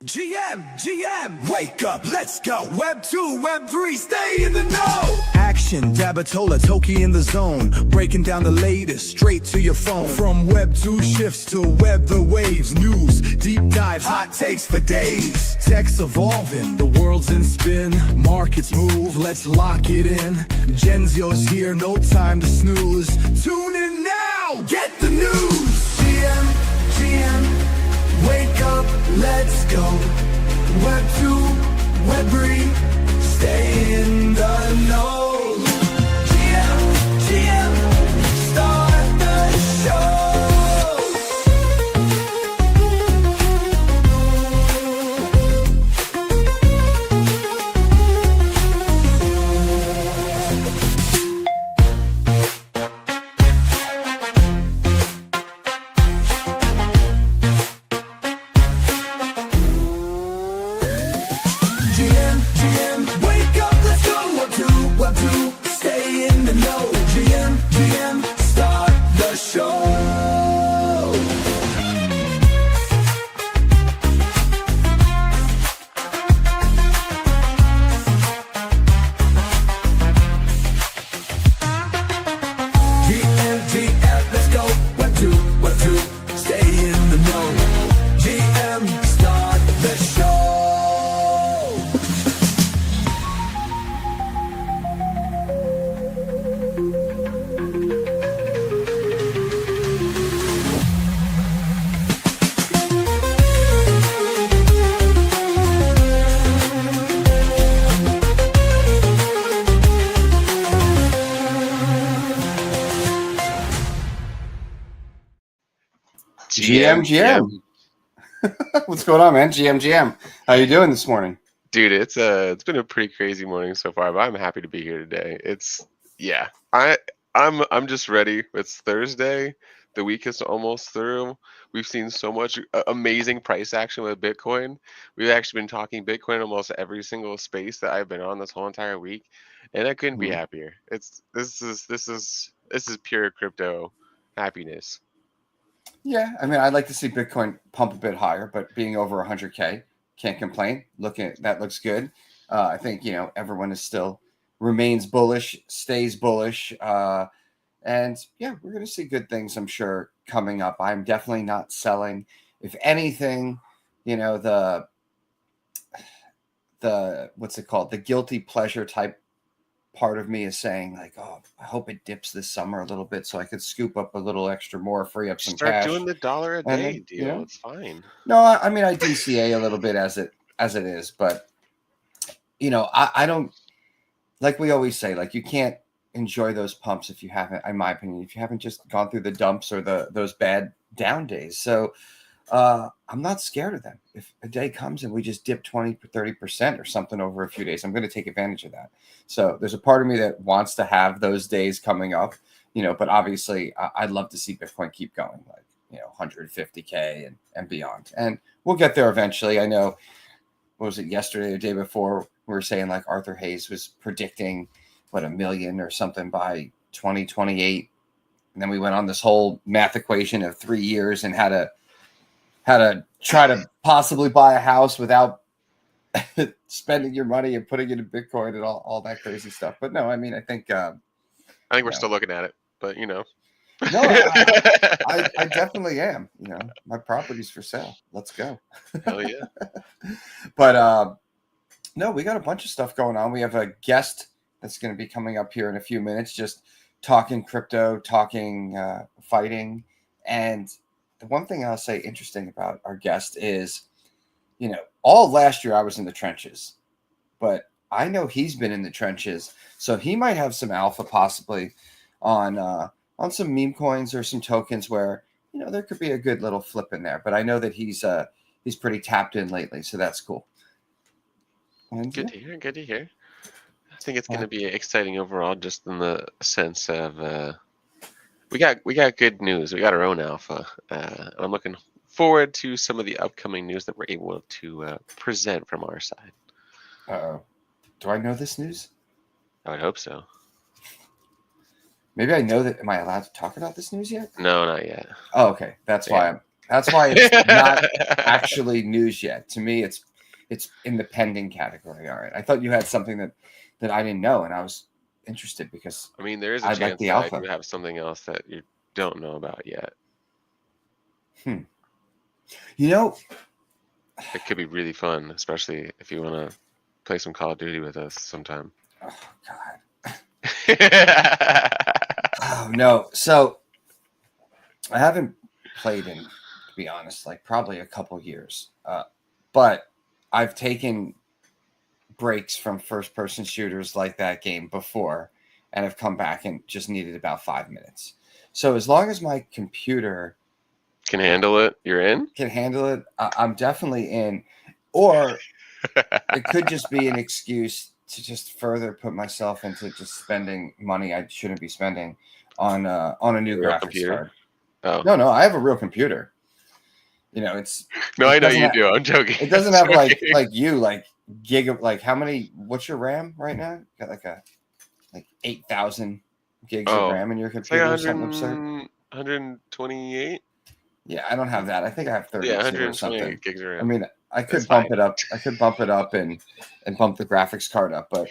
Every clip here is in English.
GM, wake up, let's go. Web 2, Web 3, stay in the know. Action, Dabatola, Toki in the zone. Breaking down the latest, straight to your phone. From Web 2 shifts to Web the waves. News, deep dive, hot takes for days. Tech's evolving, the world's in spin. Markets move, let's lock it in. Genzio's here, no time to snooze. Tune in now, get the news. GM. Wake up, let's go. Web 2, Web 3, stay in the know. GM, start the show. GM, wake up, let's go. Web 2, stay in the know. GM, start the show. GM, let's go. Web 2, stay in the know. GM, start the show. GM. What's going on, man? GM. How you doing this morning? Dude, it's been a pretty crazy morning so far, but I'm happy to be here today. I'm just ready. It's Thursday. The week is almost through. We've seen so much amazing price action with Bitcoin. We've actually been talking Bitcoin almost every single space that I've been on this whole entire week, and I couldn't be happier. This is pure crypto happiness. Yeah, I mean, I'd like to see Bitcoin pump a bit higher, but being over 100K, can't complain. That looks good. I think, everyone is still remains bullish, stays bullish. And yeah, we're going to see good things, I'm sure, coming up. I'm definitely not selling. If anything, the what's it called? The guilty pleasure type part of me is saying like, oh, I hope it dips this summer a little bit so I could scoop up a little extra more, free up some Start cash. doing the $1 a day then, deal. It's fine. No, I mean, I DCA a little bit as it is, but I don't, like we always say, like you can't enjoy those pumps if you haven't, in my opinion, if you haven't just gone through the dumps or those bad down days. So I'm not scared of them. If a day comes and we just dip 20, 30% or something over a few days, I'm going to take advantage of that. So there's a part of me that wants to have those days coming up, but obviously I'd love to see Bitcoin keep going, like, 150K and beyond. And we'll get there eventually. I know, what was it, yesterday or the day before, we were saying like Arthur Hayes was predicting, 1 million or something by 2028. And then we went on this whole math equation of 3 years and how to try to possibly buy a house without spending your money and putting it in Bitcoin and all that crazy stuff. But no, I mean, I think we're still looking at it, but No, I definitely am. My property's for sale. Let's go. Hell yeah. But no, we got a bunch of stuff going on. We have a guest that's going to be coming up here in a few minutes, just talking crypto, talking fighting. And the one thing I'll say interesting about our guest is, all of last year I was in the trenches, but I know he's been in the trenches. So he might have some alpha possibly on some Memecoins or some tokens where, there could be a good little flip in there. But I know that he's pretty tapped in lately. So that's cool. And, Good to hear. I think it's going to be exciting overall, just in the sense of we got good news. We got our own alpha. I'm looking forward to some of the upcoming news that we're able to present from our side. Do I know this news? I would hope so. Maybe I know that. Am I allowed to talk about this news yet? No, not yet. Oh, okay. That's why That's why it's not actually news yet. To me, it's in the pending category. All right. I thought you had something that I didn't know, and I was interested because I mean, there is a I like chance the that I alpha. do have something else that you don't know about yet. You know, It could be really fun, especially if you want to play some Call of Duty with us sometime. oh God. Oh no. So I haven't played in, to be honest, like probably a couple years. But I've taken breaks from first person shooters like that game before and have come back and just needed about 5 minutes. So as long as my computer Can handle it, you're in? can handle it, I'm definitely in. Or it could just be an excuse to just further put myself into just spending money I shouldn't be spending on a new Real graphics computer? card. Oh. No, I have a real computer. You know, No, it I know doesn't you ha- do. I'm joking. It doesn't I'm have like joking. like how many? What's your RAM right now? Got like 8,000 gigs of Oh, RAM in your it's like computer or something absurd. 128. Yeah, I don't have that. I think I have 32 Yeah, or something. 128 gigs of I RAM. mean, I could That's bump fine. it up. I could bump it up and bump the graphics card up, but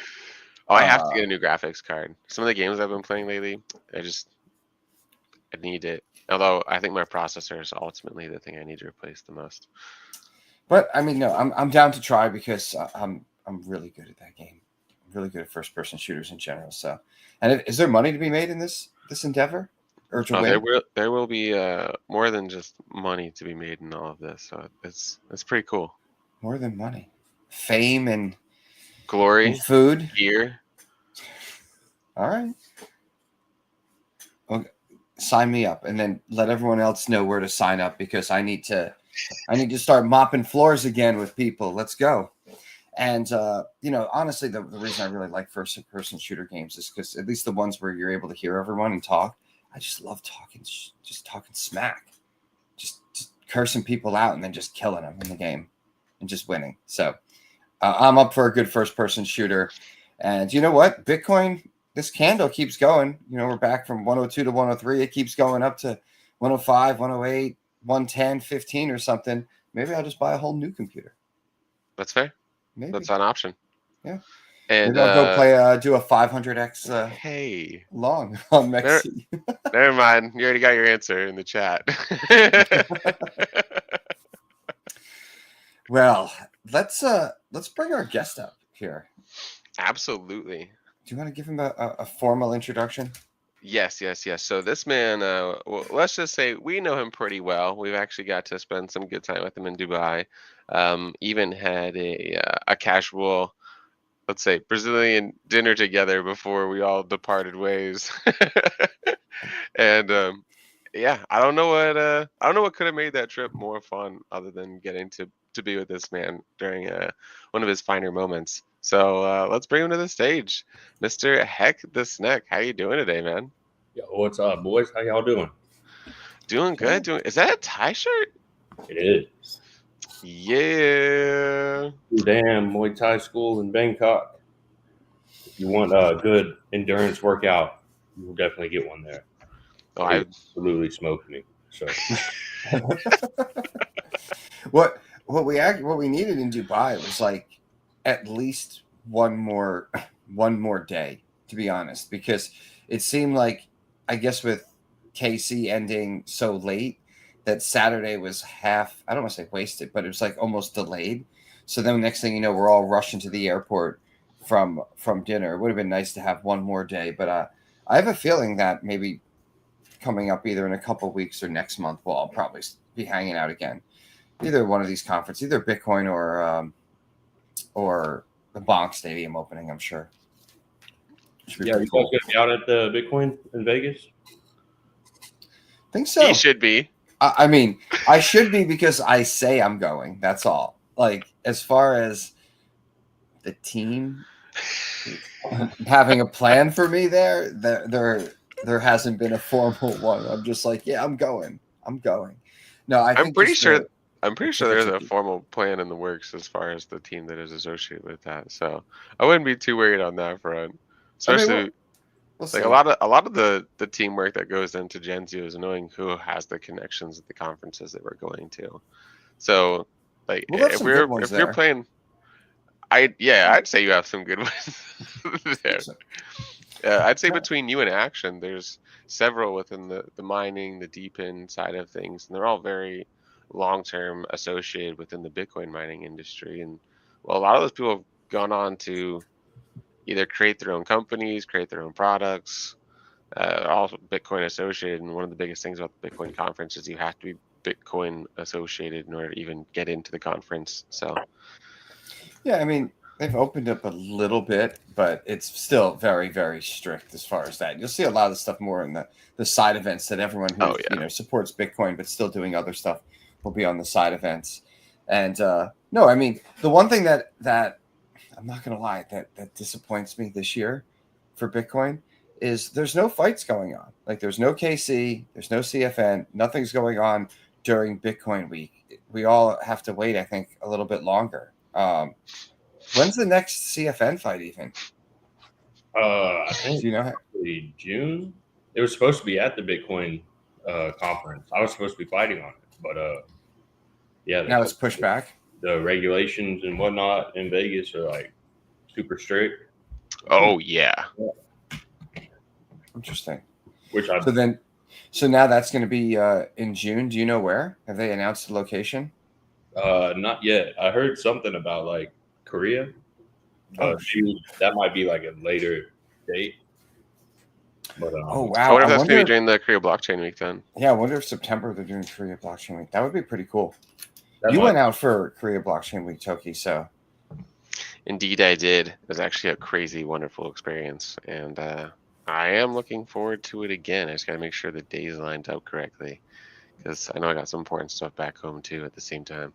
Oh, I have to get a new graphics card. Some of the games I've been playing lately, I need it. Although I think my processor is ultimately the thing I need to replace the most. But I mean, no, I'm down to try because I'm really good at that game. I'm really good at first person shooters in general. So, and is there money to be made in this endeavor, or to Oh, win? there will be more than just money to be made in all of this. So it's pretty cool. More than money, fame and Glory, food. gear. All right. Well, sign me up, and then let everyone else know where to sign up because I need to start mopping floors again with people. Let's go. And honestly, the reason I really like first-person shooter games is because at least the ones where you're able to hear everyone and talk, I just love talking, just talking smack, just cursing people out and then just killing them in the game and just winning. So I'm up for a good first-person shooter. And you know what? Bitcoin, this candle keeps going. We're back from 102 to 103. It keeps going up to 105, 108, 110, 15 or something. Maybe I'll just buy a whole new computer. That's fair. Maybe. That's an option. Yeah. And Maybe I'll go play do a 500x hey, long on Mexi. Never mind. You already got your answer in the chat. Well, let's bring our guest up here. Absolutely. Do you want to give him a formal introduction? Yes. So this man, well, let's just say we know him pretty well. We've actually got to spend some good time with him in Dubai. Even had a casual, let's say, Brazilian dinner together before we all departed ways. And yeah, I don't know what could have made that trip more fun other than getting to be with this man during one of his finer moments. So let's bring him to the stage, Mr. Heck the Snack. How you doing today, man? Yo, what's up, boys? How y'all doing? Doing good. Is that a tie shirt? It is. Yeah. Damn Muay Thai school in Bangkok. If you want a good endurance workout, you will definitely get one there. Oh, It absolutely smoked me. So What we needed in Dubai was like at least one more day, to be honest, because it seemed like, I guess with KC ending so late, that Saturday was half, I don't want to say wasted, but it was like almost delayed. So then next thing you know, we're all rushing to the airport from dinner. It would have been nice to have one more day, but I have a feeling that maybe coming up either in a couple of weeks or next month, I'll probably be hanging out again. Either one of these conferences, either Bitcoin or the Bonk Stadium opening, I'm sure. yeah, you guys gonna be out at the Bitcoin in Vegas? Think so. He should be. I mean, I should be because I say I'm going. That's all. Like, as far as the team having a plan for me there hasn't been a formal one. I'm just like, yeah, I'm going. No, I'm pretty sure there's a formal plan in the works as far as the team that is associated with that. So I wouldn't be too worried on that front. Especially, We'll Like see. a lot of the teamwork that goes into Gen Z is knowing who has the connections at the conferences that we're going to. So like We'll have some good ones if you're there. playing, I'd say you have some good ones there. So, I'd say yeah. between you and Action, there's several within the mining, the deepen side of things, and they're all very long term associated within the Bitcoin mining industry. And well, a lot of those people have gone on to either create their own companies, create their own products, all Bitcoin associated. And one of the biggest things about the Bitcoin conference is you have to be Bitcoin associated in order to even get into the conference. So Yeah, I mean, they've opened up a little bit, but it's still very, very strict as far as that. You'll see a lot of stuff more in the side events that everyone who oh yeah, supports Bitcoin but still doing other stuff will be on the side events. And no, I mean, the one thing that I'm not gonna lie that disappoints me this year for Bitcoin is there's no fights going on. Like there's no KC, there's no CFN, nothing's going on during Bitcoin week. We all have to wait, I think, a little bit longer. When's the next CFN fight even? I think Do you know? probably June. It was supposed to be at the Bitcoin conference. I was supposed to be fighting on it, but yeah, Now it's pushed back. the regulations and whatnot in Vegas are like super strict. oh yeah. Interesting. Which I So now that's going to be in June. Do you know where? Have they announced the location? not yet. I heard something about like Korea, Oh, but maybe that might be like a later date. But Oh I wow! wonder if that's gonna be during the Korea blockchain week then. Yeah, I wonder if September they're doing Korea Blockchain Week. That would be pretty cool. that You might- went out for Korea Blockchain Week, Toki. So Indeed, I did. It was actually a crazy, wonderful experience, and I am looking forward to it again. I just got to make sure the days lined up correctly, because I know I got some important stuff back home too at the same time.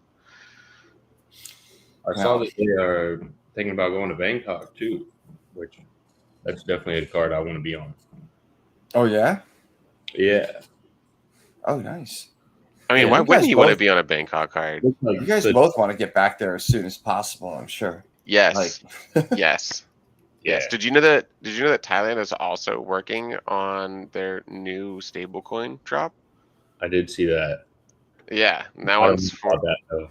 I saw that they are thinking about going to Bangkok too, which that's definitely a card I want to be on. oh yeah, Yeah. oh nice. I mean, Yeah, why you wouldn't guys you want to both- be on a Bangkok card? You guys both want to get back there as soon as possible. I'm sure. Yes, Like, yes, yes. Yeah. Did you know that Thailand is also working on their new stablecoin drop? I did see that. Yeah, that I don't one's know for. about that though.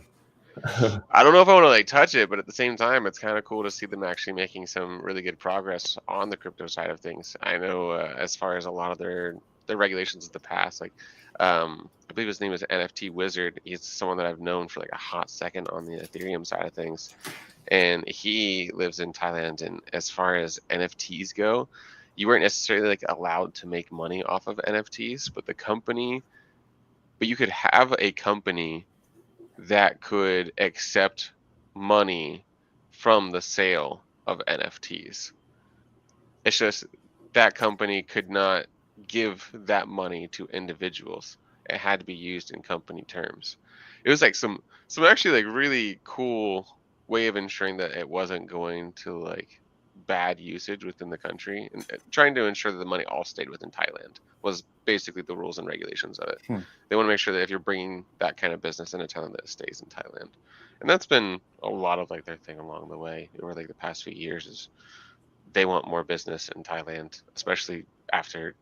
I don't know if I want to like touch it, but at the same time, it's kind of cool to see them actually making some really good progress on the crypto side of things. I know as far as a lot of their regulations in the past, like I believe his name is NFT Wizard. He's someone that I've known for like a hot second on the Ethereum side of things, and he lives in Thailand. And as far as NFTs go, you weren't necessarily like allowed to make money off of NFTs, but you could have a company that could accept money from the sale of NFTs. It's just that company could not give that money to individuals. It had to be used in company terms. It was like some actually like really cool way of ensuring that it wasn't going to like bad usage within the country, and trying to ensure that the money all stayed within Thailand was basically the rules and regulations of it. They want to make sure that if you're bringing that kind of business into town, that it stays in Thailand. And that's been a lot of like their thing along the way over like the past few years, is they want more business in Thailand, especially after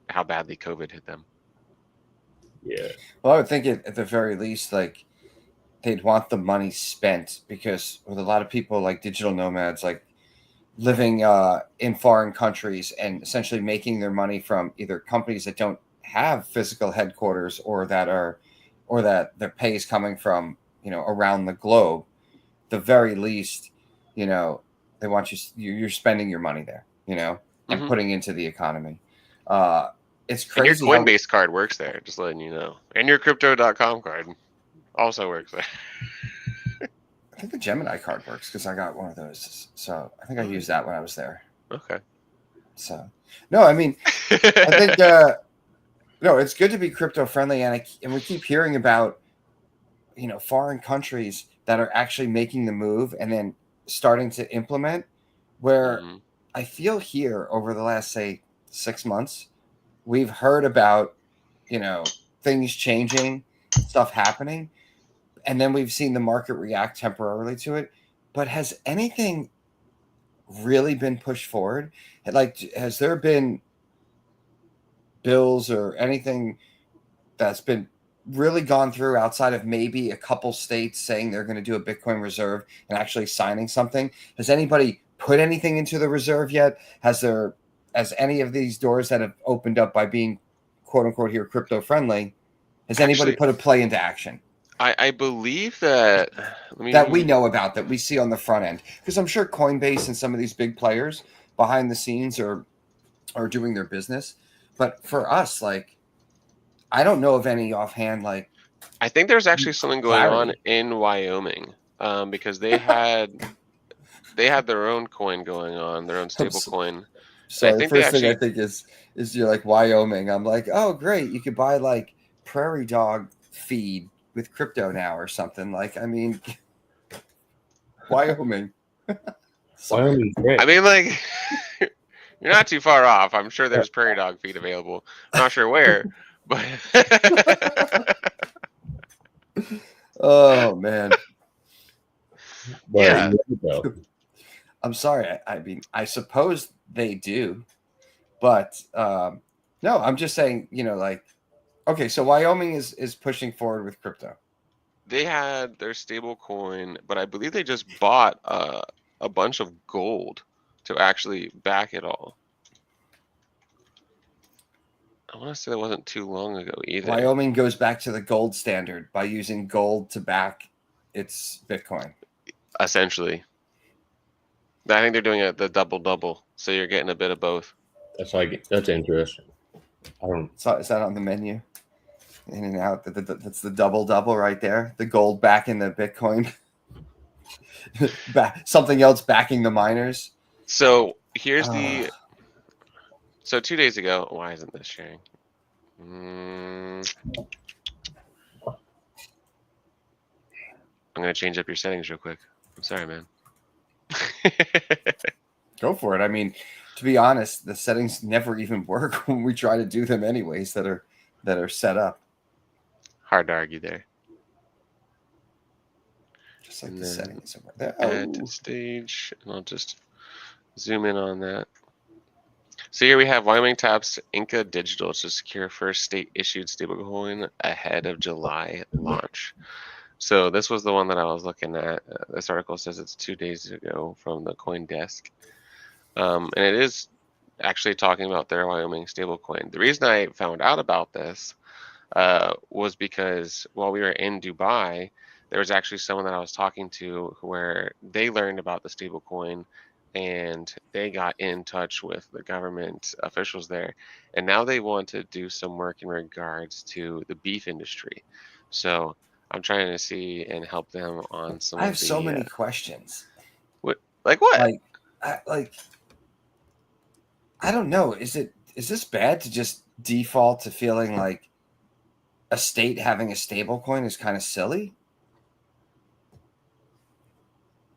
how badly COVID hit them. Yeah. well, I would think at the very least, like they'd want the money spent, because with a lot of people like digital nomads, like living in foreign countries and essentially making their money from either companies that don't have physical headquarters, or that their pay is coming from around the globe. The very least, they want you're spending your money there, and putting into the economy. It's crazy. And your Coinbase card works there, just letting you know. And your crypto.com card also works there. I think the Gemini card works because I got one of those. So I think I used that when I was there. Okay. So, no, I mean, I think, no, it's good to be crypto friendly. And we keep hearing about, foreign countries that are actually making the move and then starting to implement, where I feel here over the last, say, 6 months, we've heard about, things changing, stuff happening. And then we've seen the market react temporarily to it. But has anything really been pushed forward? Like, has there been bills or anything that's been really gone through outside of maybe a couple states saying they're going to do a Bitcoin reserve and actually signing something? Has anybody put anything into the reserve yet? Has any of these doors that have opened up by being quote unquote here crypto friendly, has anybody put a play into action? I believe that that we know about, that we see on the front end, because I'm sure Coinbase and some of these big players behind the scenes are doing their business. But for us, like, I don't know of any offhand. Like, I think there's actually something going on in Wyoming, because they had their own coin going on, their own stable coin. So the first thing I think is you're like Wyoming. I'm like, oh great, you could buy like prairie dog feed with crypto now or something. Like, I mean, Wyoming. Wyoming's great. I mean, like, you're not too far off. I'm sure there's prairie dog feed available. I'm not sure where, but oh man. But yeah. I'm sorry. I mean, I suppose they do, but no, I'm just saying, you know, like, okay, so Wyoming is pushing forward with crypto. They had their stable coin, but I believe they just bought a bunch of gold to actually back it all. I want to say that wasn't too long ago either. Wyoming goes back to the gold standard by using gold to back its Bitcoin. Essentially. I think they're doing the double, so you're getting a bit of both. That's interesting. Is that on the menu? In and out. That's the double right there. The gold backing the Bitcoin. Something else backing the miners. So here's So 2 days ago, why isn't this sharing? I'm gonna change up your settings real quick. I'm sorry, man. Go for it. I mean, to be honest, the settings never even work when we try to do them anyways that are set up. Hard to argue there. Just like the settings over there. Add to stage, and I'll just zoom in on that. So here we have Wyoming taps Inca Digital to secure first state-issued stablecoin ahead of July launch. So this was the one that I was looking at. This article says it's 2 days ago from the CoinDesk. And it is actually talking about their Wyoming stablecoin. The reason I found out about this was because while we were in Dubai, there was actually someone that I was talking to where they learned about the stablecoin and they got in touch with the government officials there. And now they want to do some work in regards to the beef industry. So I'm trying to see and help them on some. I have so many questions. What? Like what? Like, I don't know. Is this bad to just default to feeling like a state having a stable coin is kind of silly?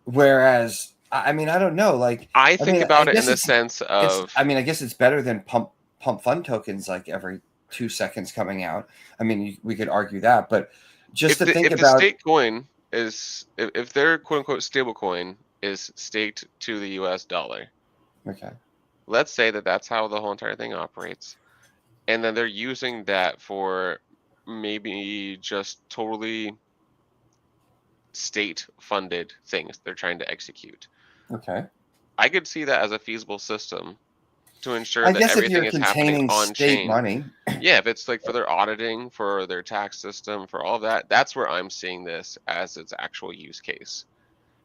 Whereas, I mean, I don't know. Like, I think about it in the sense of, I mean, I guess it's better than pump fund tokens like every 2 seconds coming out. I mean, we could argue that, but just if the state coin is, if their quote unquote stable coin is staked to the US dollar. Okay. Let's say that that's how the whole entire thing operates. And then they're using that for maybe just totally state funded things they're trying to execute. Okay. I could see that as a feasible system to ensure that everything is happening on chain. Money. Yeah, if it's like for their auditing, for their tax system, for all that, that's where I'm seeing this as its actual use case.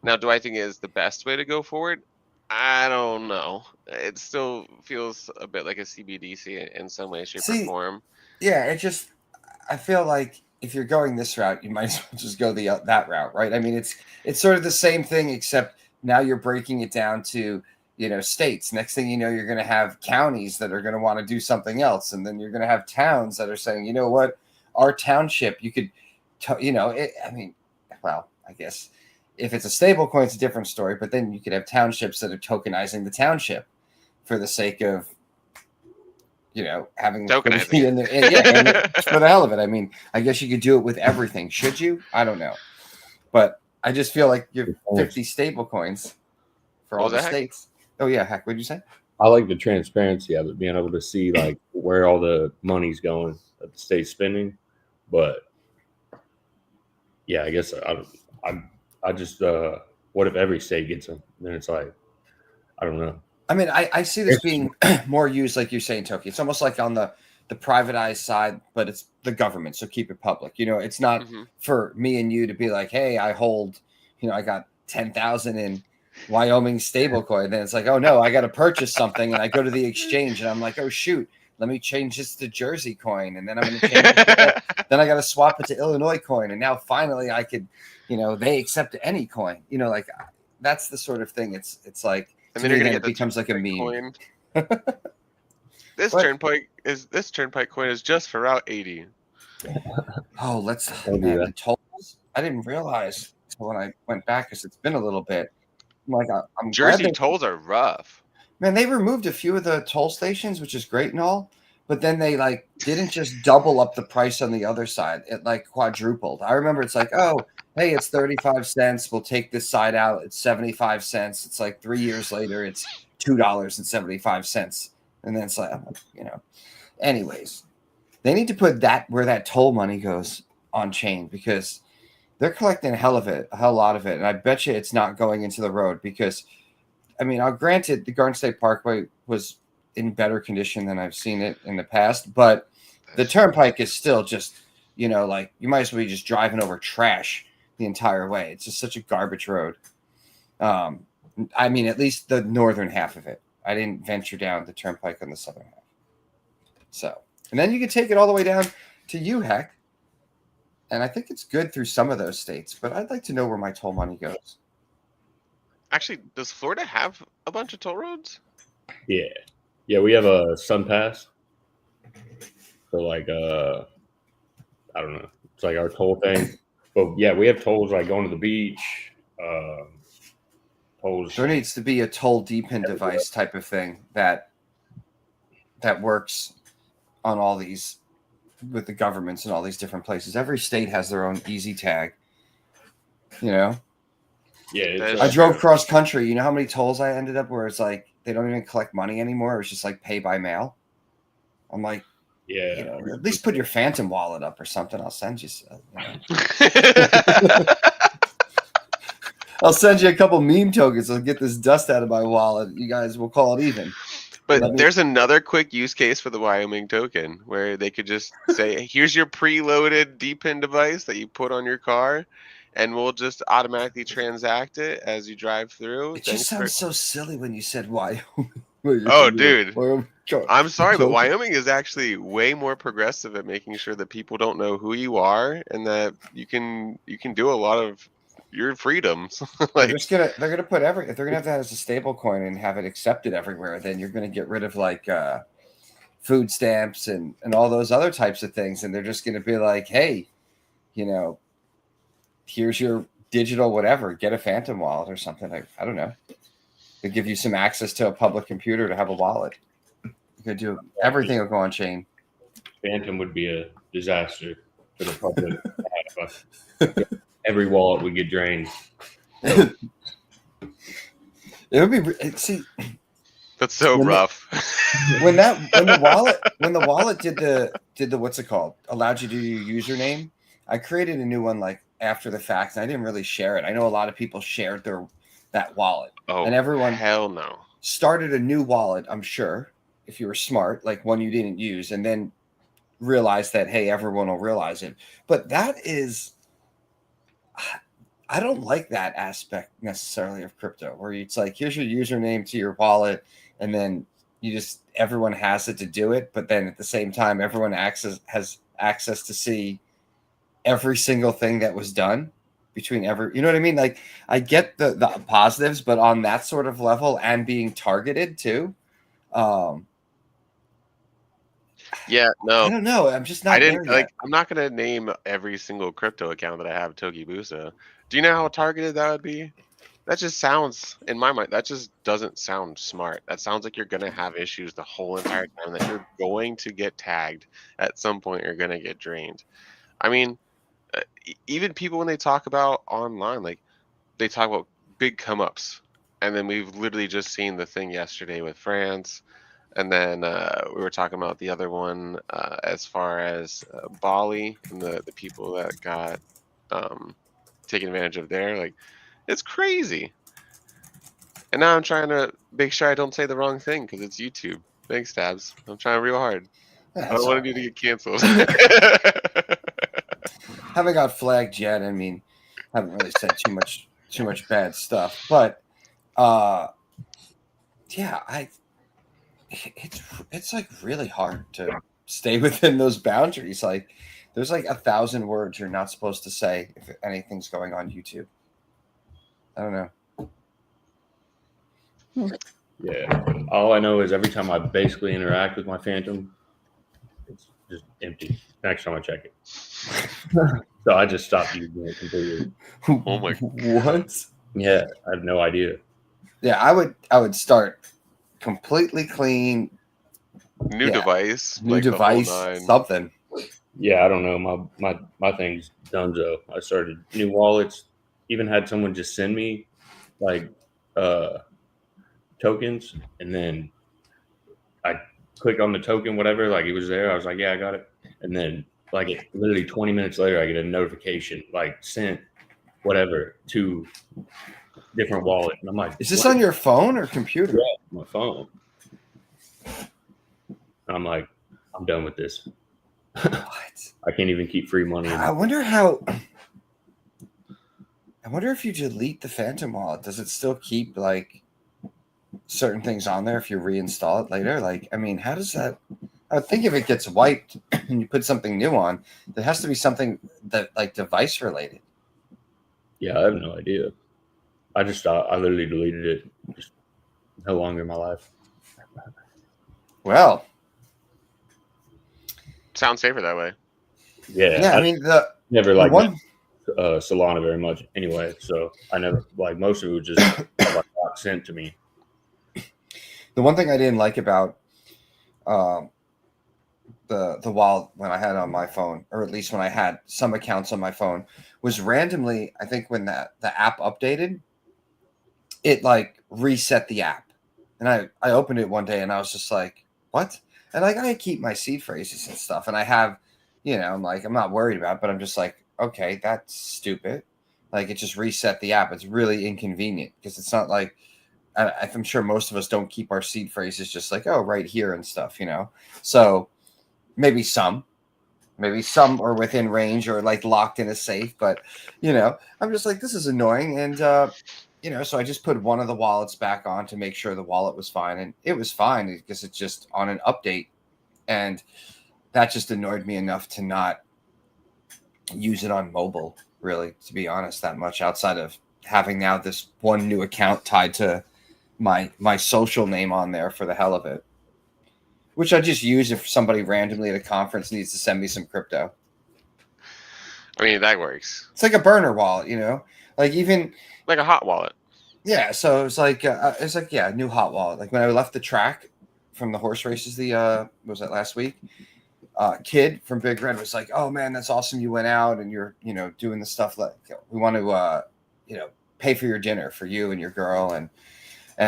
Now, do I think it is the best way to go forward? I don't know. It still feels a bit like a CBDC in some way, shape, or form. Yeah, I feel like if you're going this route, you might as well just go that route, right? I mean, it's sort of the same thing, except now you're breaking it down to, you know, states. Next thing you know, you're going to have counties that are going to want to do something else, and then you're going to have towns that are saying, you know what, our township, you could, you know, I mean, well, I guess if it's a stable coin, it's a different story. But then you could have townships that are tokenizing the township for the sake of, you know, having tokenizing in there. And for the hell of it. I mean, I guess you could do it with everything. Should you? I don't know. But I just feel like you have 50 stable coins for all the states. Oh yeah, heck, what'd you say? I like the transparency of it, being able to see like where all the money's going that the state's spending. But yeah, I guess I just what if every state gets them? Then it's like I don't know. I mean, I see this being more used, like you're saying, Toki. It's almost like on the privatized side, but it's the government, so keep it public. You know, it's not for me and you to be like, hey, I hold, you know, I got 10,000 in Wyoming stablecoin. Then it's like, oh no, I got to purchase something, and I go to the exchange, and I'm like, oh shoot, let me change this to Jersey coin, and then I'm going to change it. Then I got to swap it to Illinois coin, and now finally I could, you know, they accept any coin. You know, like that's the sort of thing. It's like. And then you're gonna get becomes like a meme. Coin. This turnpike coin is just for Route 80. Oh, the tolls. I didn't realize when I went back because it's been a little bit. I'm like, I'm Jersey tolls are rough. Man, they removed a few of the toll stations, which is great and all, but then they like didn't just double up the price on the other side. It like quadrupled. I remember it's like, oh, hey, it's 35 cents. We'll take this side out. It's 75 cents. It's like 3 years later, it's $2.75. And then it's like, you know, anyways, they need to put that where that toll money goes on chain because they're collecting a hell lot of it. And I bet you it's not going into the road because, I mean, granted, the Garden State Parkway was in better condition than I've seen it in the past, but the turnpike is still just, you know, like you might as well be just driving over trash the entire way. It's just such a garbage road. I mean, at least the northern half of it. I didn't venture down the turnpike on the southern half. So, and then you can take it all the way down to UHEC. And I think it's good through some of those states, but I'd like to know where my toll money goes. Actually, does Florida have a bunch of toll roads? Yeah. Yeah, we have a Sun Pass. So like I don't know. It's like our toll thing. But yeah, we have tolls like going to the beach. Tolls. There needs to be a toll depend device type of thing that works on all these with the governments and all these different places. Every state has their own easy tag. You know? Yeah. I drove cross country. You know how many tolls I ended up where it's like they don't even collect money anymore. It was just like pay by mail. I'm like, yeah, you know, at least put your Phantom wallet up or something. I'll send you. I'll send you a couple meme tokens. I'll get this dust out of my wallet. You guys will call it even. But there's another quick use case for the Wyoming token where they could just say, here's your preloaded depend device that you put on your car, and we'll just automatically transact it as you drive through. It just sounds so silly when you said Wyoming. Oh, dude. I'm sorry, but Wyoming is actually way more progressive at making sure that people don't know who you are and that you can do a lot of your freedoms. Like they're gonna put if they're gonna have that as a stable coin and have it accepted everywhere, then you're gonna get rid of like food stamps and all those other types of things, and they're just gonna be like, hey, you know, here's your digital whatever, get a Phantom wallet or something. I don't know. They give you some access to a public computer to have a wallet. You could do everything will go on chain. Phantom would be a disaster for the public. Every wallet would get drained. It would be that's so rough. When the wallet did the what's it called? Allowed you to do your username. I created a new one like after the fact, and I didn't really share it. I know a lot of people shared that wallet. Oh, and everyone hell no. Started a new wallet, I'm sure, if you were smart, like one you didn't use, and then realized that, hey, everyone will realize it. But that is, I don't like that aspect necessarily of crypto, where it's like, here's your username to your wallet, and then everyone has it to do it, but then at the same time, everyone has access to see every single thing that was done between you know what I mean? Like, I get the positives, but on that sort of level and being targeted too. Yeah, no. I don't know. I'm just not. I'm not gonna name every single crypto account that I have Tokibusa. Do you know how targeted that would be? That just sounds, in my mind, that just doesn't sound smart. That sounds like you're gonna have issues the whole entire time. That you're going to get tagged at some point. You're gonna get drained. I mean, even people when they talk about online, like they talk about big come ups And then we've literally just seen the thing yesterday with France. And then we were talking about the other one as far as Bali and the people that got taken advantage of there. Like, it's crazy. And now I'm trying to make sure I don't say the wrong thing because it's YouTube. Thanks, Tabs. I'm trying real hard. I don't want you to get canceled. Haven't got flagged yet. I mean, haven't really said too much bad stuff, but yeah, it's like really hard to stay within those boundaries. Like, there's like 1,000 words you're not supposed to say if anything's going on YouTube. I don't know. Yeah. All I know is every time I basically interact with my Phantom, it's just empty. Next time I check it. So I just stopped using it completely. Oh my What? Yeah, I have no idea. Yeah, I would start completely clean, New device. new like the whole device, nine. something. Yeah, I don't know. My thing's donezo. I started new wallets. Even had someone just send me like tokens, and then I click on the token, whatever. Like, it was there. I was like, yeah, I got it. And then like literally 20 minutes later, I get a notification like sent whatever to different wallet, and I'm like, Is this what? on your phone or computer? Yeah, my phone. And I'm like, I'm done with this. What? I can't even keep free money. I wonder if you delete the Phantom wallet, does it still keep like certain things on there if you reinstall it later? Like, I mean, how does that? I would think if it gets wiped and you put something new on, there has to be something that like device related. Yeah, I have no idea. I literally deleted it. Just no longer in my life. Well, Sounds safer that way. yeah. I mean, the never the like one. Solana very much anyway, so I never like most of it was just like got sent to me. The one thing I didn't like about the wallet when I had it on my phone, or at least when I had some accounts on my phone, was randomly, I think when the app updated, it like reset the app. And I opened it one day and I was just like, what? And like, I keep my seed phrases and stuff, and I have, I'm like, I'm not worried about it, but I'm just like, okay, that's stupid. Like, it just reset the app. It's really inconvenient because it's not like, I'm sure most of us don't keep our seed phrases just like, oh, right here and stuff, So maybe some are within range or like locked in a safe, but I'm just like, this is annoying. And, so I just put one of the wallets back on to make sure the wallet was fine. And it was fine because it's just on an update. And that just annoyed me enough to not use it on mobile, really, to be honest, that much, outside of having now this one new account tied to my social name on there for the hell of it, which I just use if somebody randomly at a conference needs to send me some crypto. I mean, that works. It's like a burner wallet, like even like a hot wallet. Yeah, so it's like a new hot wallet. Like when I left the track from the horse races, was that last week? Kid from Big Red was like, "Oh man, that's awesome! You went out and you're doing the stuff. Like we want to pay for your dinner for you and your girl and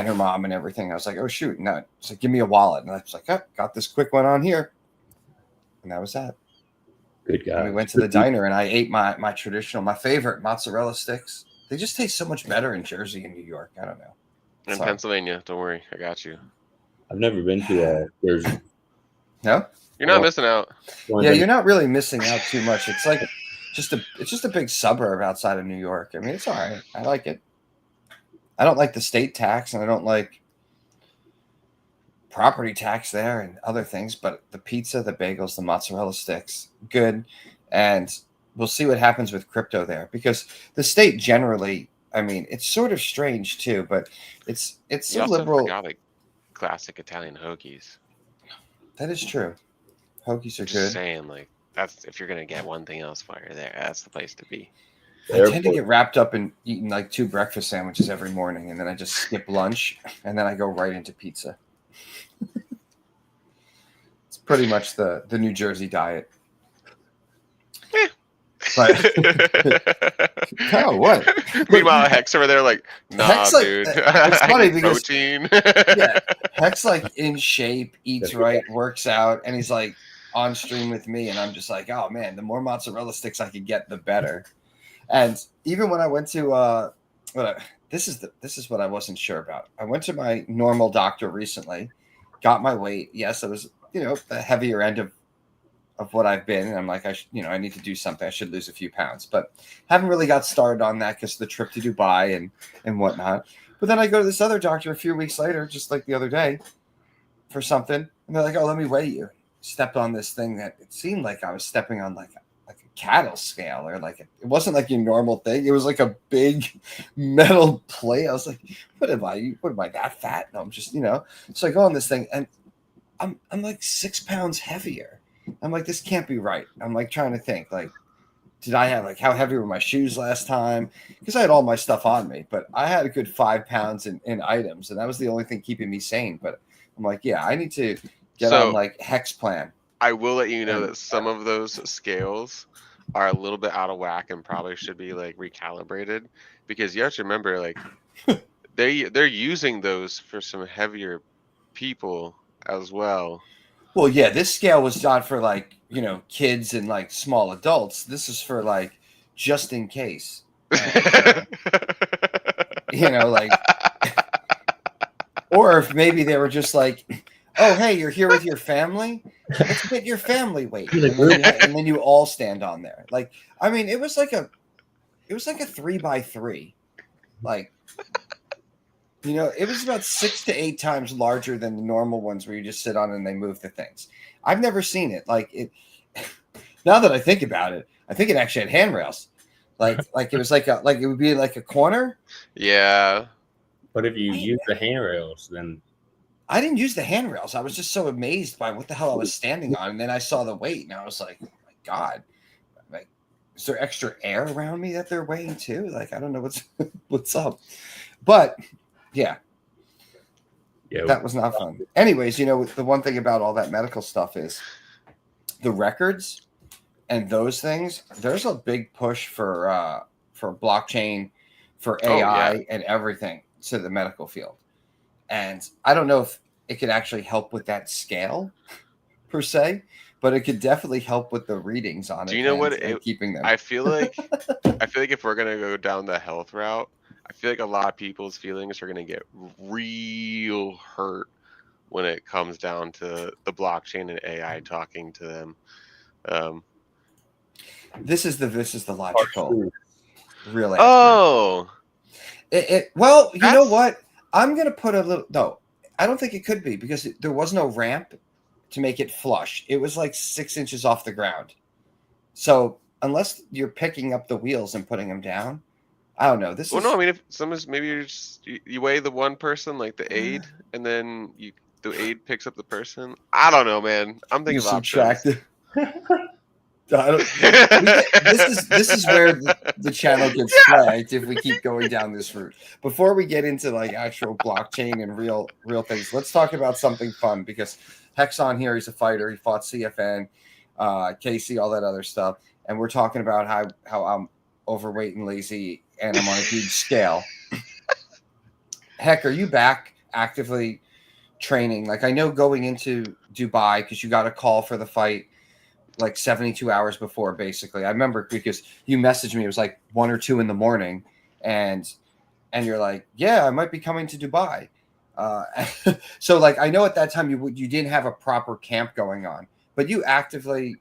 her mom and everything." I was like, "Oh shoot!" No, it's like, "Give me a wallet," and I was like, "Oh, got this quick one on here," and that was that. Good guy. And we went to the diner and I ate my favorite mozzarella sticks. They just taste so much better in Jersey and New York. I don't know. In Pennsylvania, don't worry, I got you. I've never been to Jersey. No, you're not missing out. Yeah, you're not really missing out too much. It's like just a big suburb outside of New York. I mean, it's all right. I like it. I don't like the state tax, and I don't like property tax there and other things. But the pizza, the bagels, the mozzarella sticks, good. And we'll see what happens with crypto there, because the state generally, I mean, it's sort of strange too, but it's You a also liberal. forgot, like, classic Italian hoagies. That is true. Hoagies are Just good. saying, like, that's if you're gonna get one thing else while you're there, that's the place to be. I tend to get wrapped up in eating like 2 breakfast sandwiches every morning, and then I just skip lunch, and then I go right into pizza. It's pretty much the New Jersey diet. Oh, what? Meanwhile, Hex over there like, nah, Hex, like, dude. it's I funny need because protein. yeah, Hex like in shape, eats right, works out, and he's like on stream with me, and I'm just like, oh man, the more mozzarella sticks I could get, the better. And even when I went to this is what I wasn't sure about. I went to my normal doctor recently, got my weight. Yes, it was the heavier end of what I've been, and I'm like, I need to do something. I should lose a few pounds, but haven't really got started on that because of the trip to Dubai and whatnot. But then I go to this other doctor a few weeks later, just like the other day, for something, and they're like, "Oh, let me weigh you." Stepped on this thing that it seemed like I was stepping on like a cattle scale, or like it wasn't like your normal thing. It was like a big metal plate. I was like, "What am I that fat?" No, I'm just So I go on this thing, and I'm like 6 pounds heavier. I'm like, this can't be right. I'm like trying to think, like, did I have how heavy were my shoes last time? Because I had all my stuff on me, but I had a good 5 pounds in items, and that was the only thing keeping me sane. But I'm like, yeah, I need to get on like Hex plan. I will let you know that some of those scales are a little bit out of whack and probably should be like recalibrated, because you have to remember, like, they're using those for some heavier people as well. Well, yeah, this scale was not for like, kids and like small adults. This is for like just in case. And, like, or if maybe they were just like, oh, hey, you're here with your family? Let's get your family weight. And then you all stand on there. Like, I mean, it was like a 3x3. Like, it was about 6 to 8 times larger than the normal ones where you just sit on and they move the things. I've never seen it. Like it. Now that I think about it, I think it actually had handrails. Like it was like it would be like a corner. Yeah. But if you use the handrails, then I didn't use the handrails. I was just so amazed by what the hell I was standing on, and then I saw the weight, and I was like, oh my God. Like, is there extra air around me that they're weighing too? Like, I don't know what's up. But yeah, that was not fun. Anyways, the one thing about all that medical stuff is the records and those things. There's a big push for blockchain, for AI, and everything to the medical field. And I don't know if it could actually help with that scale per se, but it could definitely help with the readings on it. Do you know keeping them? I feel like if we're gonna go down the health route, I feel like a lot of people's feelings are going to get real hurt when it comes down to the blockchain and AI talking to them. This is the logical real answer. Oh, well, you know what? I'm going to put a little. No, I don't think it could be, because there was no ramp to make it flush. It was like 6 inches off the ground. So unless you're picking up the wheels and putting them down, I don't know. No, I mean, if someone's maybe you weigh the one person, like the aid, and then the aid picks up the person. I don't know, man. I'm thinking about subtracted. This is where the channel gets flagged if we keep going down this route. Before we get into like actual blockchain and real things, let's talk about something fun, because Hex on here, he's a fighter. He fought CFN, Casey, all that other stuff, and we're talking about how I'm overweight and lazy, and I'm on a huge scale. Heck, are you back actively training? Like, I know going into Dubai, because you got a call for the fight like 72 hours before, basically. I remember because you messaged me, it was like 1 or 2 in the morning, and you're like, yeah, I might be coming to Dubai. So like, I know at that time you didn't have a proper camp going on, but you actively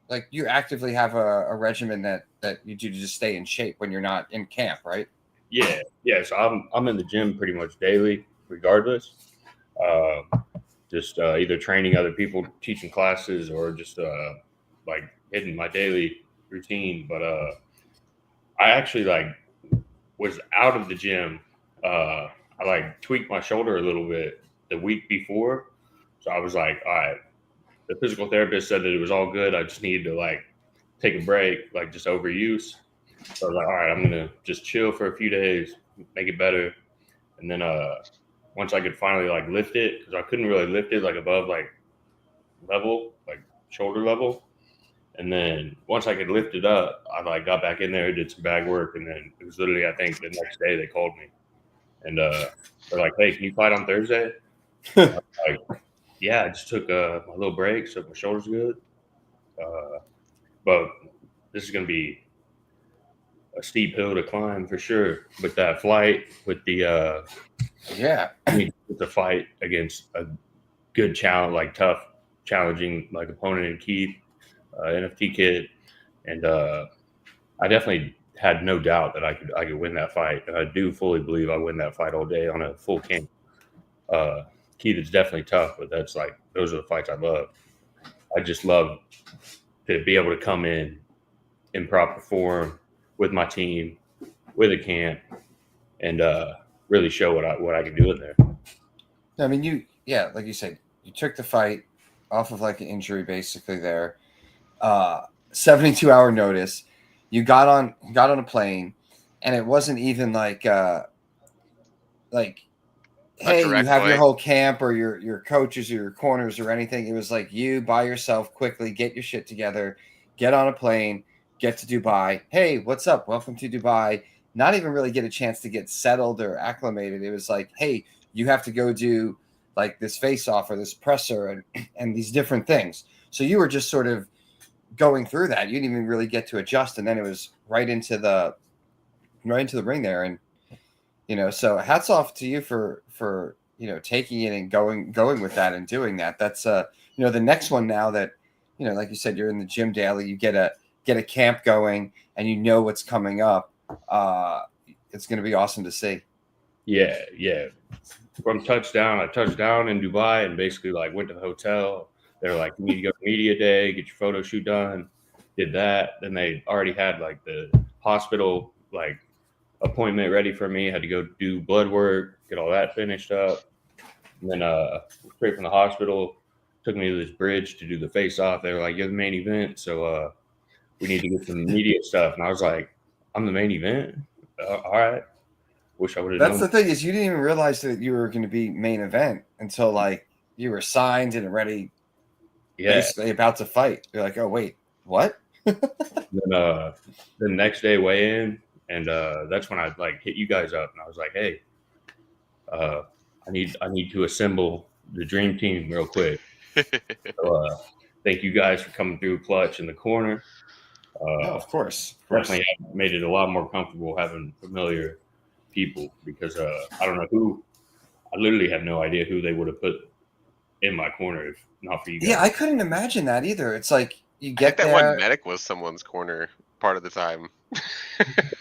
have a regimen that you do to just stay in shape when you're not in camp, right? Yeah. So I'm in the gym pretty much daily, regardless. Just either training other people, teaching classes, or just like hitting my daily routine. But I actually was out of the gym. I tweaked my shoulder a little bit the week before, so I was like, all right. The physical therapist said that it was all good. I just needed to take a break, just overuse. So I was like, all right, I'm gonna just chill for a few days, make it better, and then once I could finally lift it, because I couldn't really lift it above level, shoulder level, And then once I could lift it up, I like got back in there, did some bag work, and then it was literally, I think, the next day they called me, and they're like, "Hey, can you fight on Thursday?" I was like, yeah, I just took my little break, so my shoulder's good. But this is going to be a steep hill to climb for sure. With that flight, with the with the fight against a good challenge, like tough, challenging like opponent in Keith, NFT kid, and I definitely had no doubt that I could win that fight, and I do fully believe I win that fight all day on a full camp. Keith is definitely tough, but that's like those are the fights I love. I just love to be able to come in proper form with my team, with a camp, and really show what I can do in there. I mean, like you said, you took the fight off of like an injury basically there. 72-hour notice. You got on a plane, and it wasn't even like hey, you have your whole camp or your coaches or your corners or anything. It was like you by yourself, quickly get your shit together, get on a plane, get to Dubai. Hey, what's up? Welcome to Dubai. Not even really get a chance to get settled or acclimated. It was like, hey, you have to go do like this face off or this presser and these different things. So you were just sort of going through that. You didn't even really get to adjust, and then it was right into the ring there. And so hats off to you for taking it and going with that and doing that. That's the next one now that like you said, you're in the gym daily, you get a camp going and you know what's coming up. It's going to be awesome to see. Yeah. From touchdown, I touched down in Dubai and basically like went to the hotel. They're like, you need to go to media day, get your photo shoot done. Did that. Then they already had like the hospital like appointment ready for me. Had to go do blood work, get all that finished up. And then straight from the hospital, took me to this bridge to do the face off. They were like, you're the main event, so we need to get some media stuff. And I was like, I'm the main event? All right. Wish I would have known. That's the thing, is you didn't even realize that you were going to be main event until like you were signed and ready, basically about to fight. You're like, oh wait, what? Then the next day weigh in, and that's when I like hit you guys up, and I was like, hey, I need to assemble the dream team real quick. So thank you guys for coming through clutch in the corner. No, of course. Definitely made it a lot more comfortable having familiar people, because I don't know who. I literally have no idea who they would have put in my corner if not for you guys. Yeah, I couldn't imagine that either. It's like you get that there. one medic was someone's corner part of the time.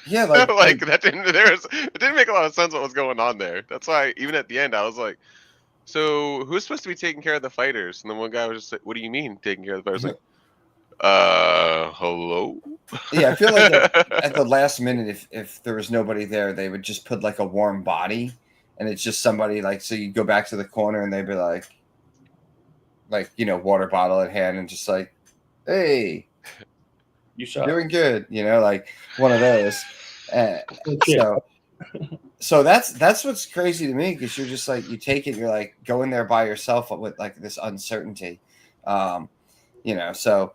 Yeah, like that it didn't make a lot of sense what was going on there. That's why even at the end I was like, so who's supposed to be taking care of the fighters? And then one guy was just like, what do you mean taking care of the fighters? Like, hello? Yeah, I feel like at the last minute, if there was nobody there, they would just put like a warm body, and it's just somebody like, so you go back to the corner and they'd be like water bottle at hand and just like, hey, you suck. Doing good, like one of those. So that's what's crazy to me, because you're just like, you take it, you're like going there by yourself with like this uncertainty, so.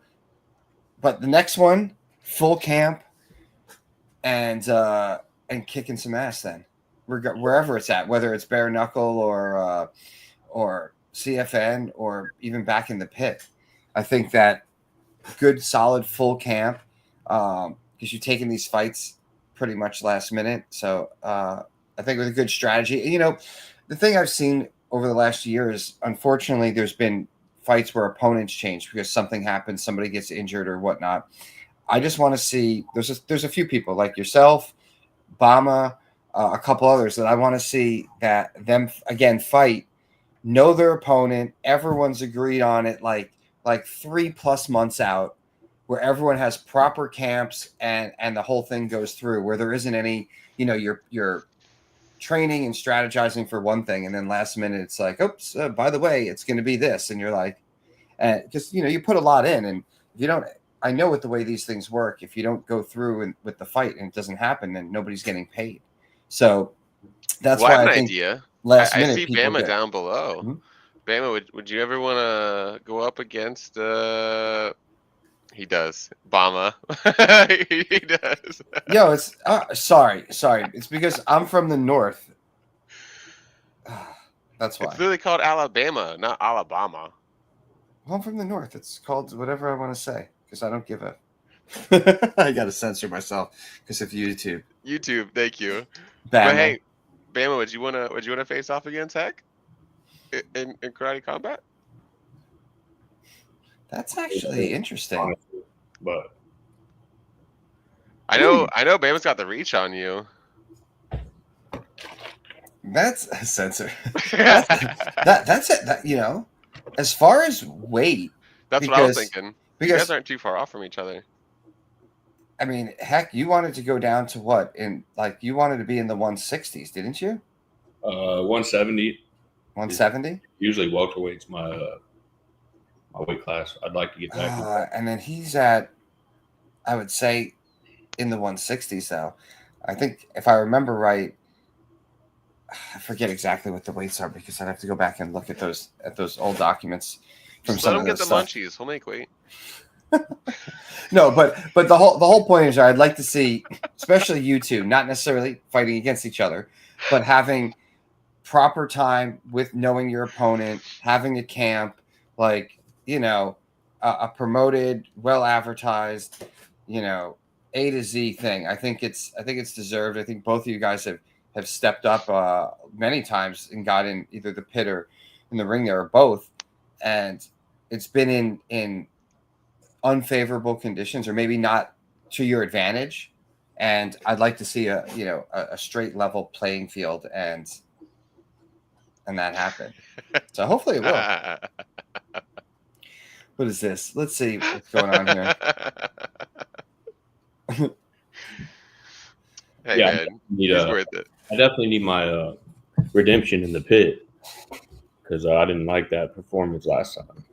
But the next one, full camp, and kicking some ass. Then, wherever it's at, whether it's bare knuckle or CFN or even back in the pit, I think that good solid full camp, because you're taking these fights pretty much last minute. So I think with a good strategy, the thing I've seen over the last year is, unfortunately, there's been fights where opponents change because something happens, somebody gets injured or whatnot. I just want to see, there's a few people like yourself, Bama, a couple others that I want to see that them again fight, know their opponent, everyone's agreed on it, like 3+ months out, where everyone has proper camps and the whole thing goes through, where there isn't any, you're training and strategizing for one thing, and then last minute it's like, oops, by the way, it's going to be this, and you're like, just you put a lot in, and if you don't, I know with the way these things work, if you don't go through with the fight and it doesn't happen, then nobody's getting paid. So that's why I think idea. Last minute, I see Bama down below. Mm-hmm. Bama, would you ever want to go up against? He he does. Obama. He does. Yo, it's sorry. It's because I'm from the north. That's why. It's literally called Alabama, not Alabama. Well, I'm from the north. It's called whatever I want to say because I don't give a. I gotta censor myself because of YouTube. YouTube, thank you. Bama. But hey, Bama, would you wanna face off against Heck in karate combat? That's actually interesting. Honestly, but I know Bama's got the reach on you. That's a censor. That's it. That, you know, as far as weight, That's what I was because- thinking. You because guys aren't too far off from each other. I mean, heck, you wanted to go down to what? You wanted to be in the 160s, didn't you? 170. 170. Usually welterweight's my weight class. I'd like to get back. And then he's at, I would say, in the 160s though. I think if I remember right, I forget exactly what the weights are because I'd have to go back and look at those old documents from Just let some him of get the stuff. munchies. He'll make weight. No, but the whole point is I'd like to see, especially you two, not necessarily fighting against each other, but having proper time with knowing your opponent, having a camp, like, you know, a promoted, well advertised, you know, A to Z thing. I think it's deserved. I think both of you guys have stepped up many times and got in either the pit or in the ring there or both, and it's been in unfavorable conditions or maybe not to your advantage, and I'd like to see a straight level playing field and that happen. So hopefully it will. What is this? Let's see what's going on here. Hey, Yeah, man, need, he's worth it. I definitely need my redemption in the pit because I didn't like that performance last time.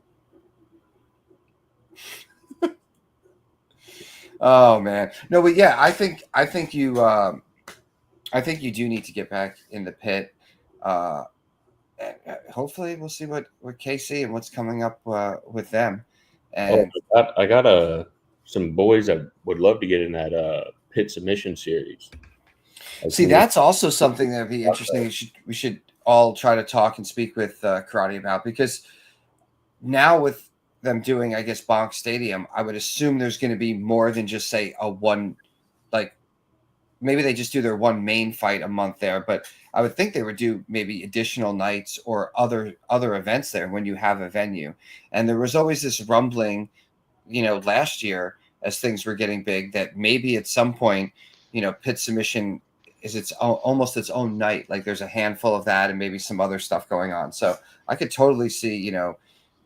Oh man, no, but yeah, I think you do need to get back in the pit. Hopefully, we'll see what KC and what's coming up with them. And I got some boys that would love to get in that pit submission series. see, that's also something that'd be interesting. We should all try to talk and speak with Karate about, because now with them doing, I guess, Bonk Stadium, I would assume there's going to be more than just say a one, like maybe they just do their one main fight a month there, but I would think they would do maybe additional nights or other events there when you have a venue. And there was always this rumbling, you know, last year as things were getting big, that maybe at some point, you know, pit submission is almost its own night. Like there's a handful of that and maybe some other stuff going on. So I could totally see, you know,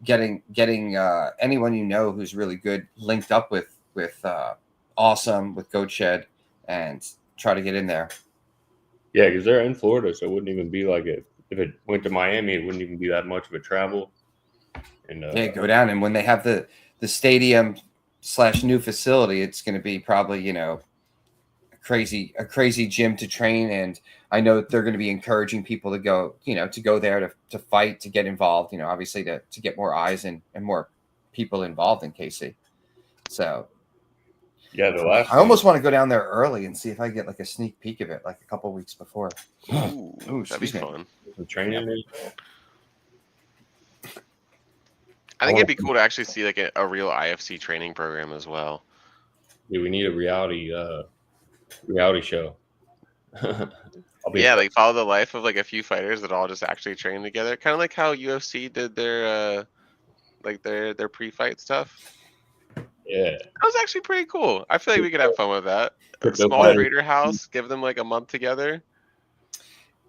getting anyone you know who's really good linked up with Awesome, with Goat Shed, and try to get in there. Yeah, because they're in Florida, so it wouldn't even be like if it went to Miami, it wouldn't even be that much of a travel. And yeah, go down, and when they have the stadium / new facility, it's going to be probably, you know, a crazy gym to train. And I know that they're going to be encouraging people to go, you know, to go there to fight, to get involved, you know, obviously to get more eyes and more people involved in KC. So yeah, I almost want to go down there early and see if I get like a sneak peek of it, like a couple weeks before. Ooh, Ooh, that'd be excuse me. fun. some training. I think it'd be cool to actually see like a real IFC training program as well. Yeah, we need a reality show. Yeah, like follow the life of like a few fighters that all just actually train together, kind of like how UFC did their their pre-fight stuff. Yeah, That was actually pretty cool. I feel like we could have fun with that. A Crypto small fighters. trader house, give them like a month together.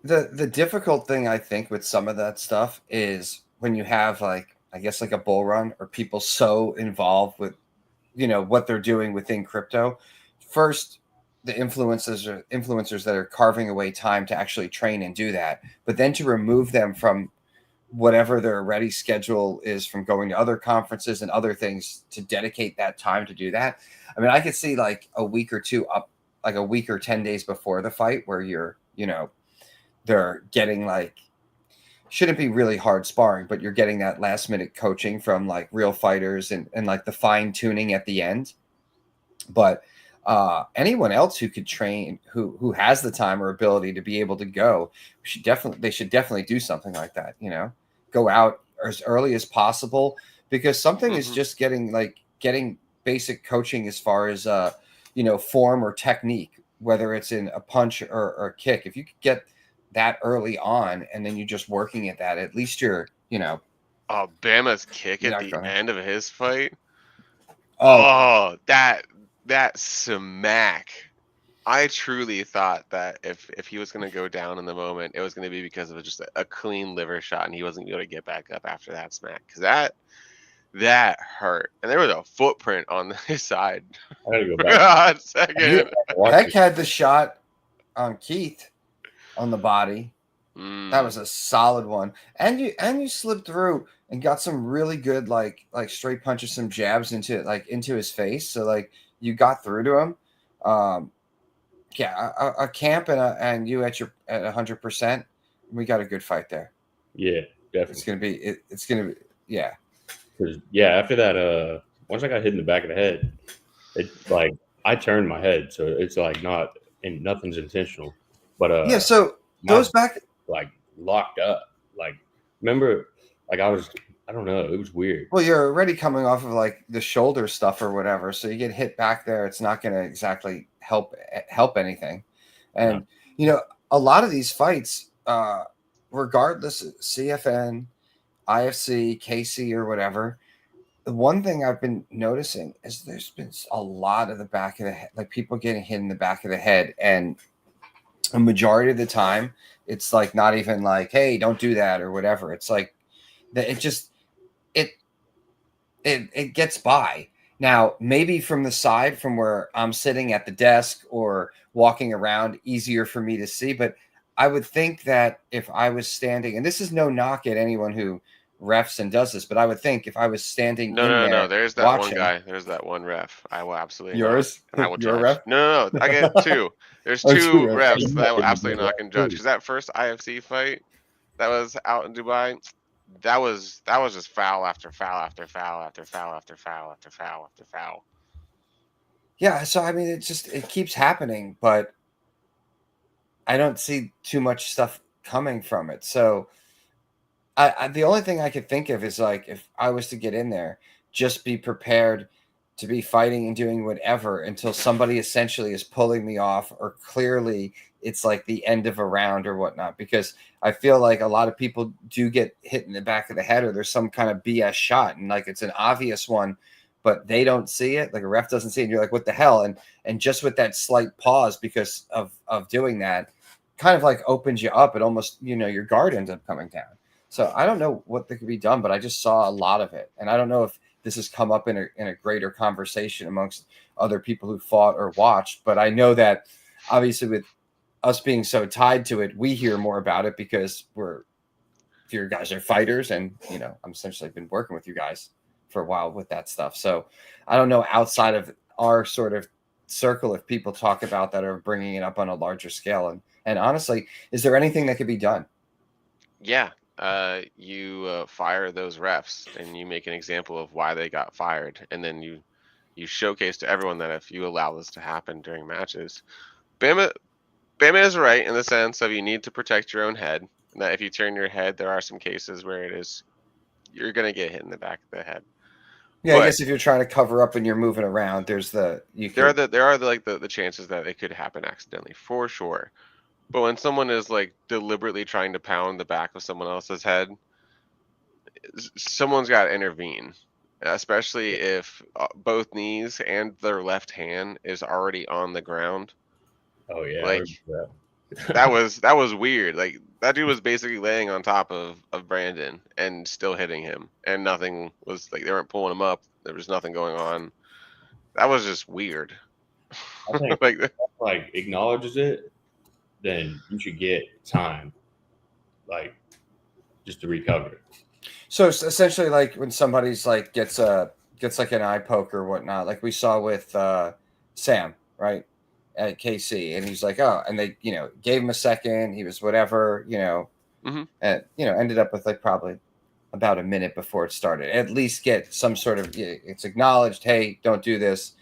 The difficult thing I think with some of that stuff is when you have like, I guess, like a bull run or people so involved with, you know, what they're doing within crypto. First, the influencers that are carving away time to actually train and do that, but then to remove them from whatever their ready schedule is from going to other conferences and other things to dedicate that time to do that. I mean, I could see like a week or two up, like a week or 10 days before the fight where you're, you know, they're getting like shouldn't be really hard sparring, but you're getting that last minute coaching from like real fighters and like the fine tuning at the end. But anyone else who could train, who has the time or ability to be able to go, they should definitely do something like that. You know, go out as early as possible, because something is just getting basic coaching as far as you know, form or technique, whether it's in a punch or a kick. If you could get that early on, and then you're just working at that, at least you're, you know. Oh, Bama's kick at Yeah, the go ahead. end of his fight. Oh, Oh, that smack. I truly thought that if he was going to go down in the moment, it was going to be because of just a clean liver shot, and he wasn't going to get back up after that smack, because that hurt, and there was a footprint on his side. I gotta go For back. a hot second. Heck had the shot on Keith on the body. That was a solid one, and you slipped through and got some really good like straight punches, some jabs into his face. So like you got through to him. Yeah, a camp and you at 100%. We got a good fight there. Yeah, definitely. It's gonna be yeah. 'Cause, yeah, after that, once I got hit in the back of the head, it's like I turned my head, so it's like nothing's intentional. But Yeah, so goes back. Like locked up. Like remember, like I don't know, it was weird. Well, you're already coming off of like the shoulder stuff or whatever, so you get hit back there. It's not going to exactly help anything. And you know, a lot of these fights, regardless CFN, IFC, KC, or whatever, the one thing I've been noticing is there's been a lot of the back of the head, like people getting hit in the back of the head, and a majority of the time it's like not even like, hey, don't do that or whatever. It's like that it gets by. Now maybe from the side, from where I'm sitting at the desk or walking around, easier for me to see, but I would think that if I was standing, and this is no knock at anyone who refs and does this, but I would think if I was standing No. There's that watching, one guy. There's that one ref. I will absolutely yours, not, and I will your judge. ref. No. I get two. There's Oh, two two refs. refs that I will absolutely not can judge, because that first IFC fight that was out in Dubai, that was just foul after foul after foul after foul after foul after foul after foul. Yeah, so I mean, it keeps happening, but I don't see too much stuff coming from it. So the only thing I could think of is like, if I was to get in there, just be prepared to be fighting and doing whatever until somebody essentially is pulling me off, or clearly it's like the end of a round or whatnot, because I feel like a lot of people do get hit in the back of the head, or there's some kind of BS shot, and like it's an obvious one, but they don't see it. Like a ref doesn't see it, and you're like, what the hell? And just with that slight pause because of doing that, kind of like opens you up. It almost, you know, your guard ends up coming down. So I don't know what could be done, but I just saw a lot of it, and I don't know if this has come up in a greater conversation amongst other people who fought or watched. But I know that obviously with us being so tied to it, we hear more about it because you guys are fighters, and you know, I'm essentially been working with you guys for a while with that stuff. So I don't know outside of our sort of circle if people talk about that or bringing it up on a larger scale. And honestly, is there anything that could be done? Yeah. You fire those refs, and you make an example of why they got fired, and then you showcase to everyone that if you allow this to happen during matches, Bama is right in the sense of you need to protect your own head, and that if you turn your head, there are some cases where you're gonna get hit in the back of the head. Yeah, but I guess if you're trying to cover up and you're moving around, there are the chances that it could happen accidentally, for sure. But when someone is like deliberately trying to pound the back of someone else's head, someone's got to intervene, especially if both knees and their left hand is already on the ground. Oh yeah, like that was weird. Like that dude was basically laying on top of Brandon and still hitting him, and nothing was like, they weren't pulling him up. There was nothing going on. That was just weird. I think like acknowledges it, then you should get time, like, just to recover. So it's essentially like when somebody's like gets like an eye poke or whatnot, like we saw with Sam, right, at KC, and he's like, oh, and they, you know, gave him a second, he was whatever, you know, and ended up with like probably about a minute before it started. At least get some sort of, it's acknowledged, hey, don't do this.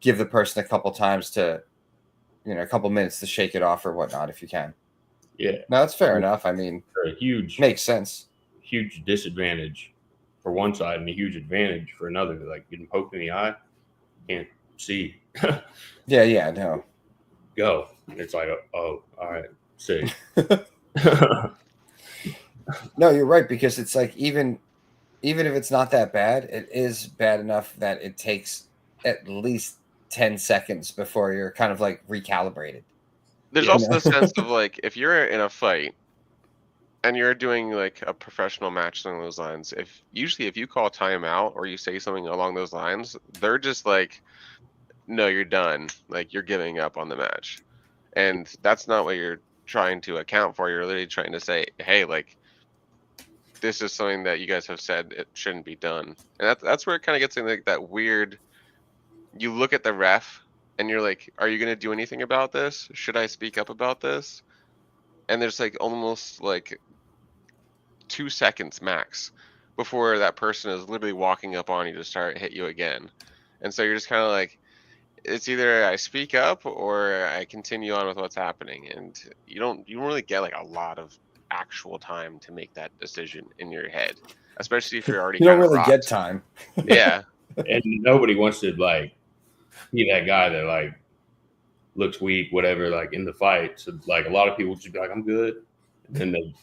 Give the person a couple times to, a couple minutes to shake it off or whatnot if you can. Yeah. No, that's fair enough. I mean, makes sense. Huge disadvantage for one side and a huge advantage for another. Like getting poked in the eye, can't see. Yeah, no. Go. It's like, oh, all right, see. No, you're right, because it's like even if it's not that bad, it is bad enough that it takes at least 10 seconds before you're kind of like recalibrated. There's also the sense of like, if you're in a fight and you're doing like a professional match along those lines, if you call timeout or you say something along those lines, they're just like, no, you're done. Like, you're giving up on the match. And that's not what you're trying to account for. You're literally trying to say, hey, like, this is something that you guys have said it shouldn't be done. And that's where it kind of gets in like that weird, you look at the ref and you're like, are you going to do anything about this? Should I speak up about this? And there's like almost like 2 seconds max before that person is literally walking up on you to hit you again. And so you're just kind of like, it's either I speak up or I continue on with what's happening. And you don't really get like a lot of actual time to make that decision in your head, especially if you're already you don't really rocked. get time. Yeah. And nobody wants to like be that guy that like looks weak, whatever, like in the fight. So like a lot of people just be like, I'm good. And then they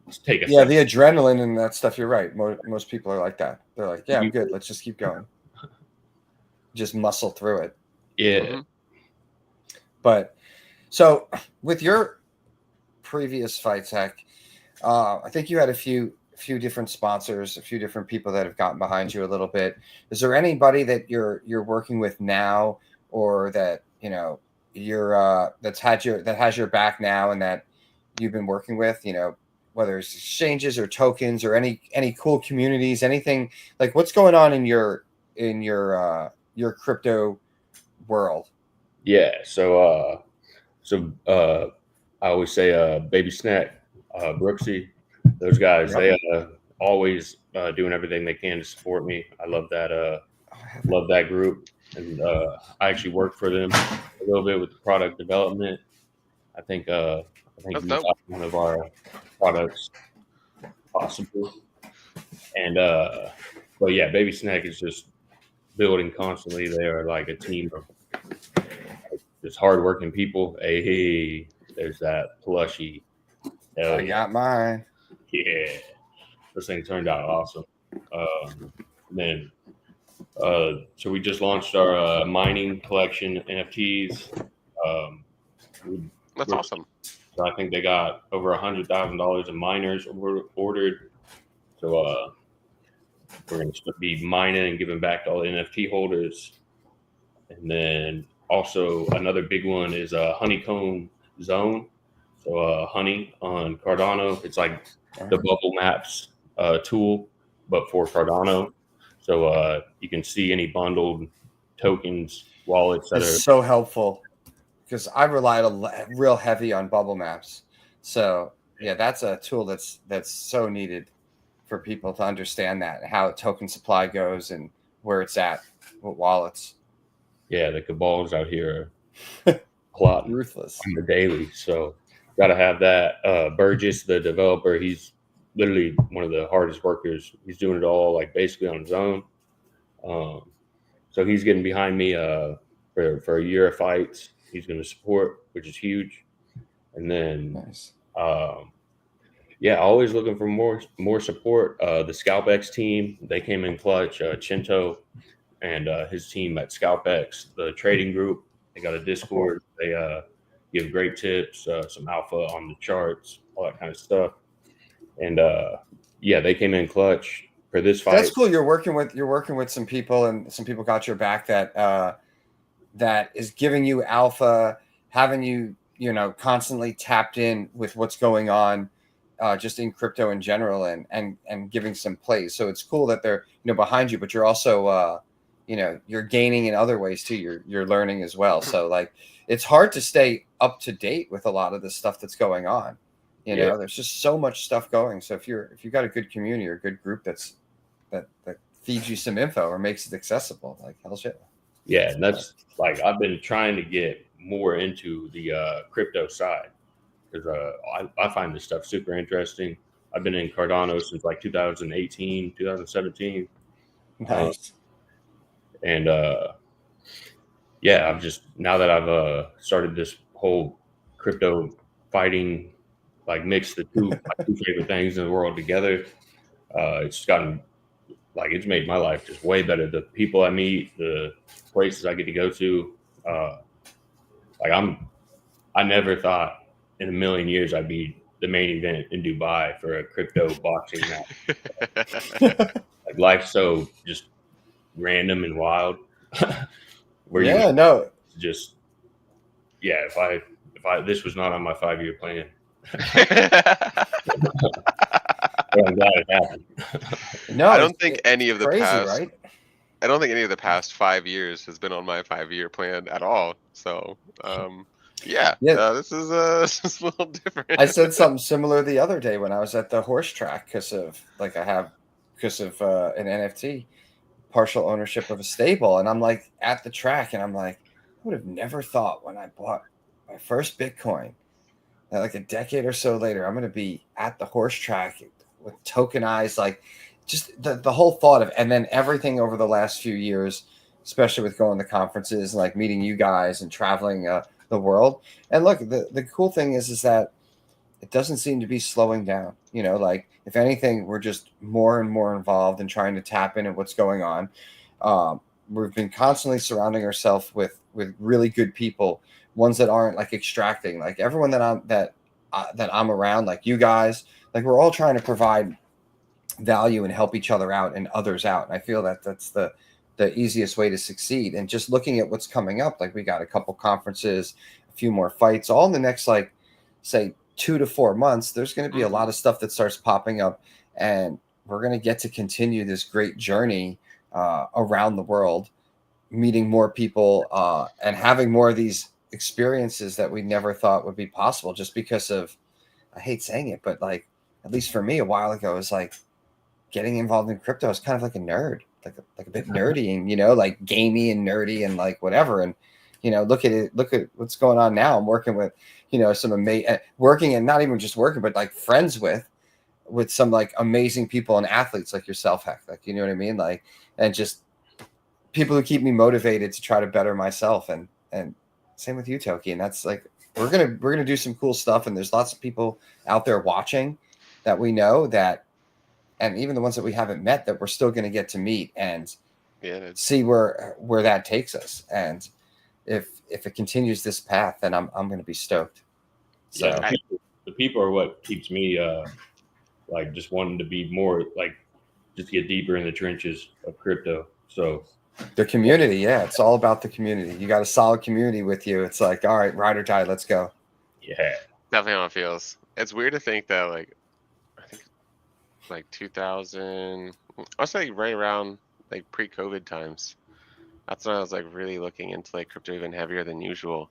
just take a the adrenaline and that stuff. You're right. Most people are like that. They're like, yeah, I'm good. Let's just keep going. Just muscle through it. Yeah. But so with your previous fights, Zach, I think you had a few different sponsors, a few different people that have gotten behind you a little bit. Is there anybody that you're working with now, or that you're that has your back now and that you've been working with? Whether it's exchanges or tokens or any cool communities, anything like what's going on in your crypto world? Yeah. So I always say Baby Snack, Brooksy, those guys, they always doing everything they can to support me. I love that group. And I actually work for them a little bit with the product development. I think we got one of our products possible. And but yeah, Baby Snack is just building constantly. They are like a team of just hardworking people. Hey, there's that plushie. I got mine. Yeah, this thing turned out awesome. Then so we just launched our mining collection NFTs. That's awesome. So I think they got over $100,000 in miners ordered. So we're going to be mining and giving back to all the NFT holders. And then also another big one is a honeycomb zone. So honey on Cardano. It's like the bubble maps tool, but for Cardano. So you can see any bundled tokens, wallets that are so helpful, because I relied real heavy on bubble maps. So yeah, that's a tool that's so needed for people to understand that, how token supply goes and where it's at with wallets. Yeah, the cabals out here are plotting ruthless on the daily. So got to have that. Burgess, the developer, he's literally one of the hardest workers. He's doing it all like basically on his own. So he's getting behind me for a year of fights. He's going to support, which is huge. And then, nice. Always looking for more support. The ScalpX team, they came in clutch. Chinto and his team at ScalpX, the trading group, they got a Discord. They give great tips, some alpha on the charts, all that kind of stuff. And they came in clutch for this fight. That's cool. You're working with some people, and some people got your back that is giving you alpha, having you constantly tapped in with what's going on just in crypto in general, and giving some plays. So it's cool that they're behind you, but you're also you're gaining in other ways too. You're learning as well. So like it's hard to stay up to date with a lot of the stuff that's going on You know, there's just so much stuff going. So if you got a good community or a good group that feeds you some info or makes it accessible, like hell shit. Yeah, and that's like I've been trying to get more into the crypto side because I find this stuff super interesting. I've been in Cardano since like 2018, 2017. Nice. And yeah, I've just, now that I've started this whole crypto fighting, like mix the my two favorite things in the world together, it's gotten, like, it's made my life just way better. The people I meet, the places I get to go to, like I never thought in a million years I'd be the main event in Dubai for a crypto boxing match. Like, life's so just random and wild. Where yeah, you no. just, yeah, if I this was not on my 5-year plan. But I'm glad it happened. No, I don't think any of the crazy, past right? I don't think any of the past 5 years has been on my 5-year plan at all. So yeah, this is a little different. I said something similar the other day when I was at the horse track because of an NFT, partial ownership of a stable, and I'm like at the track, and I'm like, I would have never thought when I bought my first Bitcoin that like a decade or so later, I'm going to be at the horse track with tokenized, like just the whole thought of, and then everything over the last few years, especially with going to conferences, like meeting you guys and traveling the world. And look, the cool thing is that it doesn't seem to be slowing down. You know, like if anything, we're just more and more involved in trying to tap into what's going on. We've been constantly surrounding ourselves with really good people, ones that aren't like extracting, like everyone that I'm around, like you guys, like we're all trying to provide value and help each other out and others out. And I feel that that's the easiest way to succeed. And just looking at what's coming up, like we got a couple conferences, a few more fights, all in the next, like, say 2 to 4 months, there's going to be a lot of stuff that starts popping up, and we're going to get to continue this great journey around the world, meeting more people and having more of these experiences that we never thought would be possible, just because of, I hate saying it, but like, at least for me a while ago, it was like getting involved in crypto is kind of like a nerd, like a bit nerdy, and, you know, like gamey and nerdy and like whatever. And, you know, look at what's going on now. I'm working with, you know, some amazing, working, and not even just working, but like friends with some like amazing people and athletes like yourself, Heck, like, you know what I mean? Like, and just people who keep me motivated to try to better myself. And same with you, Toki. And that's like, we're going to do some cool stuff. And there's lots of people out there watching that we know that, and even the ones that we haven't met, that we're still going to get to meet and see where that takes us. And if it continues this path, then I'm going to be stoked. So yeah, the people are what keeps me like just wanting to be more, like, just get deeper in the trenches of crypto. So the community, yeah, it's all about the community. You got a solid community with you. It's like, all right, ride or die, let's go. Yeah, Definitely how it feels. It's weird to think that, like, I think like 2000, I was like right around like pre-COVID times. That's when I was like really looking into like crypto even heavier than usual,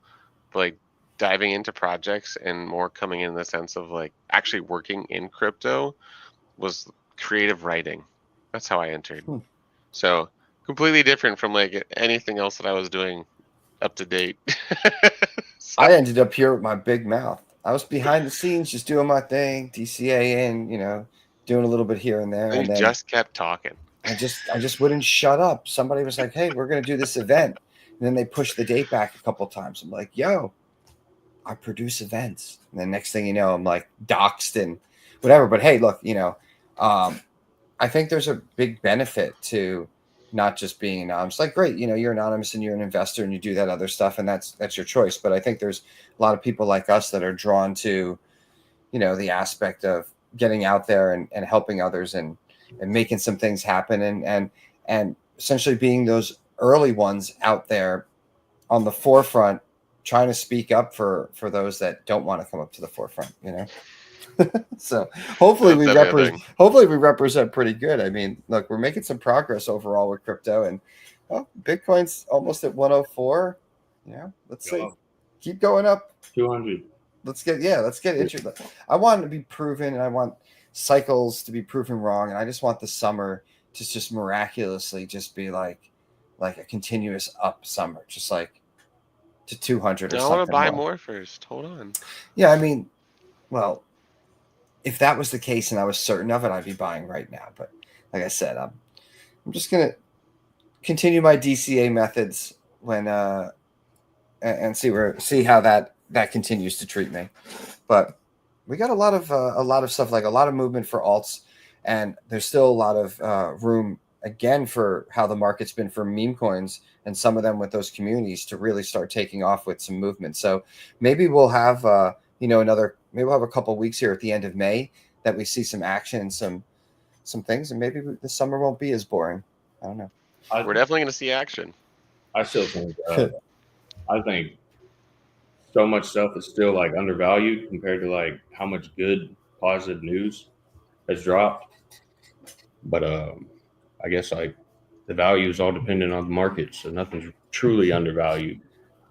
but like diving into projects and more coming in the sense of like actually working in crypto was creative writing. That's how I entered. So completely different from like anything else that I was doing up to date. So, I ended up here with my big mouth. I was behind the scenes just doing my thing, DCA, and, you know, doing a little bit here and there. And then just kept talking. I just wouldn't shut up. Somebody was like, hey, we're going to do this event. And then they pushed the date back a couple of times. I'm like, yo, I produce events. And then next thing you know, I'm like doxxed and whatever. But hey, look, you know, I think there's a big benefit to not just being anonymous. Like, great, you know, you're anonymous and you're an investor and you do that other stuff, and that's your choice. But I think there's a lot of people like us that are drawn to, you know, the aspect of getting out there and helping others and making some things happen and essentially being those early ones out there on the forefront, trying to speak up for those that don't want to come up to the forefront, you know. So hopefully we represent pretty good. I mean, look, we're making some progress overall with crypto, and Bitcoin's almost at 104. Yeah, let's see, keep going up. 200. let's get interested. I want to be proven, and I want cycles to be proven wrong, and I just want the summer to just miraculously just be like a continuous up summer, just like to 200 or I something. want to buy more first. Hold on. Yeah, I mean, well, if that was the case and I was certain of it, I'd be buying right now. But like I said, I'm just gonna continue my DCA methods when and see how that continues to treat me. But we got a lot of stuff, like a lot of movement for alts, and there's still a lot of room again for how the market's been for meme coins, and some of them with those communities to really start taking off with some movement. So maybe we'll have maybe we'll have a couple of weeks here at the end of May that we see some action and some things, and maybe the summer won't be as boring. I don't know. We're definitely going to see action. I still think I think so much stuff is still like undervalued compared to like how much good positive news has dropped. But I guess like the value is all dependent on the market, so nothing's truly undervalued.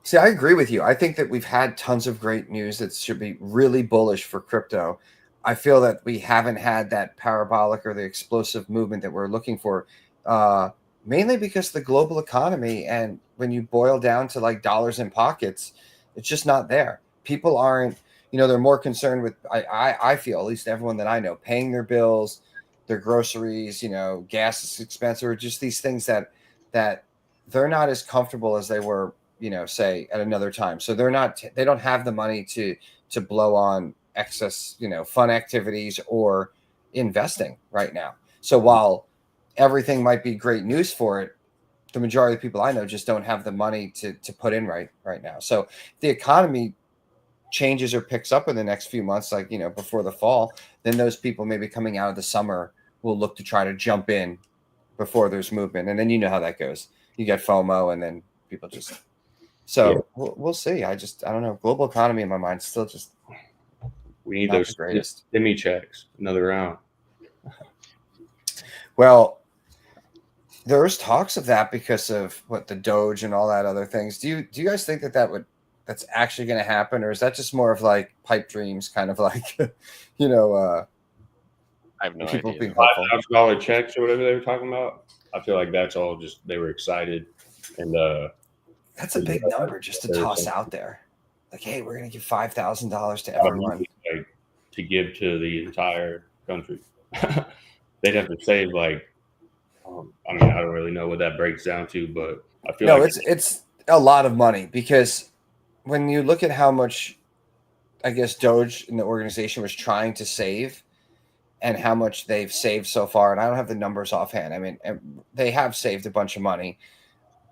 See, I agree with you. I think that we've had tons of great news that should be really bullish for crypto. I feel that we haven't had that parabolic or the explosive movement that we're looking for, mainly because the global economy, and when you boil down to like dollars in pockets, it's just not there. People aren't, they're more concerned with, I feel, at least everyone that I know, paying their bills, their groceries, gas is expensive, or just these things that they're not as comfortable as they were, say at another time. So they don't have the money to blow on excess, fun activities or investing right now. So while everything might be great news for it, the majority of people I know just don't have the money to put in right now. So if the economy changes or picks up in the next few months, like, before the fall, then those people maybe coming out of the summer will look to try to jump in before there's movement. And then you know how that goes. You get FOMO, and then people just, we'll see. I don't know. Global economy in my mind still just, we need those stimmy checks, another round. Well, there's talks of that because of what the Doge and all that other things. Do you guys think that's actually going to happen, or is that just more of like pipe dreams, kind of like, I have no people idea. being $5,000 checks or whatever they were talking about? I feel like that's all just they were excited, and that's a big number just to toss out there. Like, hey, we're going to give $5,000 to everyone to give to the entire country. They'd have to save like, I mean, I don't really know what that breaks down to, but I feel like it's a lot of money, because when you look at how much, I guess, Doge and the organization was trying to save and how much they've saved so far, and I don't have the numbers offhand. I mean, they have saved a bunch of money,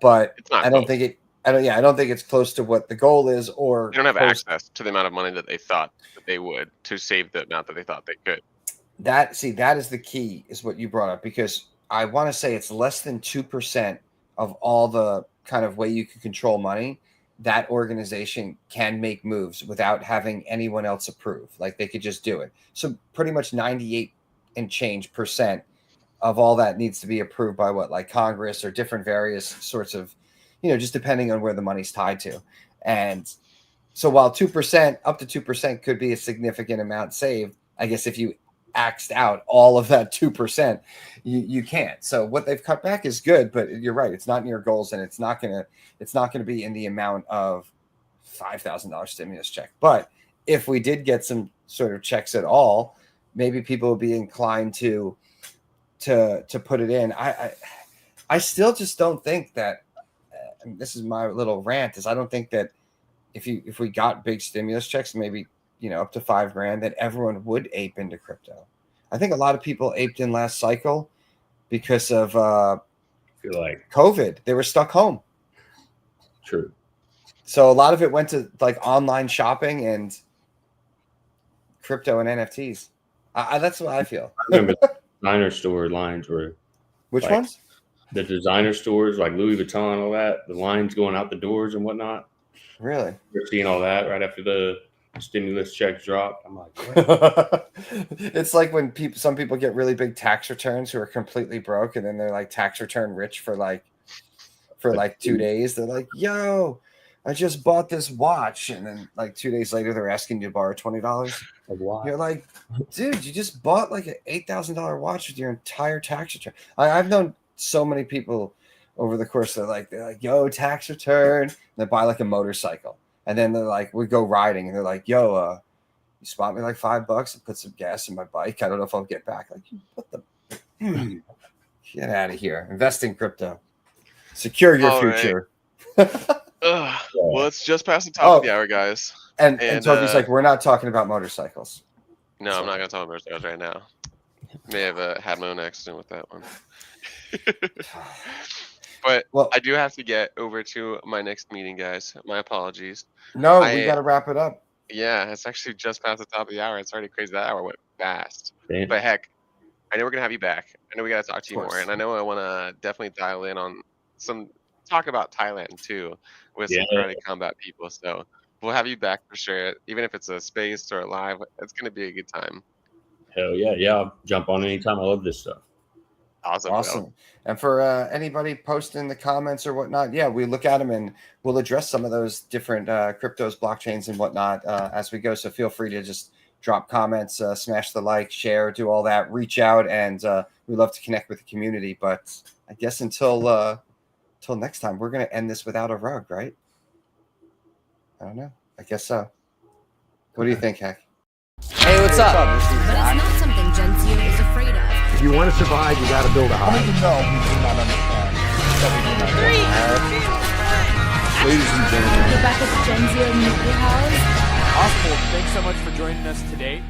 but I don't think it's close to what the goal is, or they don't have access to the amount of money that they thought that they would to save the amount that they thought they could. That is the key, is what you brought up, because I want to say it's less than 2% of all the kind of way you can control money. That organization can make moves without having anyone else approve. Like, they could just do it. So pretty much 98 and change % of all that needs to be approved by like Congress or different various sorts of, just depending on where the money's tied to. And so while 2%, up to 2% could be a significant amount saved, I guess if you axed out all of that 2%, you can't. So what they've cut back is good, but you're right, it's not near goals, and it's not gonna be in the amount of $5,000 stimulus check. But if we did get some sort of checks at all, maybe people would be inclined to put it in. I still just don't think that, and this is my little rant, is I don't think that if we got big stimulus checks, maybe up to $5,000, that everyone would ape into crypto. I think a lot of people aped in last cycle because of I feel like COVID. They were stuck home. True. So a lot of it went to like online shopping and crypto and NFTs. That's what I feel. I remember designer store lines were Which like, ones? The designer stores like Louis Vuitton, all that, the lines going out the doors and whatnot. Really? We're seeing all that right after the stimulus checks dropped. I'm like, what? It's like when some people get really big tax returns who are completely broke, and then they're like tax return rich for like 2 days. They're like, yo, I just bought this watch, and then like 2 days later, they're asking you to borrow $20. You're like, dude, you just bought like an $8,000 watch with your entire tax return. I've known so many people over the course of they're like, yo, tax return. And they buy like a motorcycle, and then they're like, we go riding, and they're like, yo, you spot me like $5 and put some gas in my bike. I don't know if I'll get back. Like, what the? Get out of here. Invest in crypto. Secure your future. Well, it's just past the top of the hour, guys. And Toki's like, we're not talking about motorcycles. No, I'm not going to talk about motorcycles right now. May have had my own accident with that one. But I do have to get over to my next meeting, guys. My apologies. No, we got to wrap it up. Yeah, it's actually just past the top of the hour. It's already crazy. That hour went fast. Damn. But heck, I know we're going to have you back. I know we got to talk to you more. And I know I want to definitely dial in on talk about Thailand too with some karate combat people. So we'll have you back for sure. Even if it's a space or a live, it's going to be a good time. Hell yeah. Yeah. I'll jump on anytime. I love this stuff. Awesome. And for anybody posting in the comments or whatnot, we look at them and we'll address some of those different cryptos, blockchains and whatnot as we go. So feel free to just drop comments, smash the like, share, do all that, reach out, and we love to connect with the community. But I guess until next time, we're going to end this without a rug, right? I don't know. I guess so. What do you think, Heck? Hey, what's up? But it's not something Genzio is afraid of. If you want to survive, you got to build a house. Ladies and gentlemen. Get back at the Genzio Nuclear House. Awesome. Thanks so much for joining us today.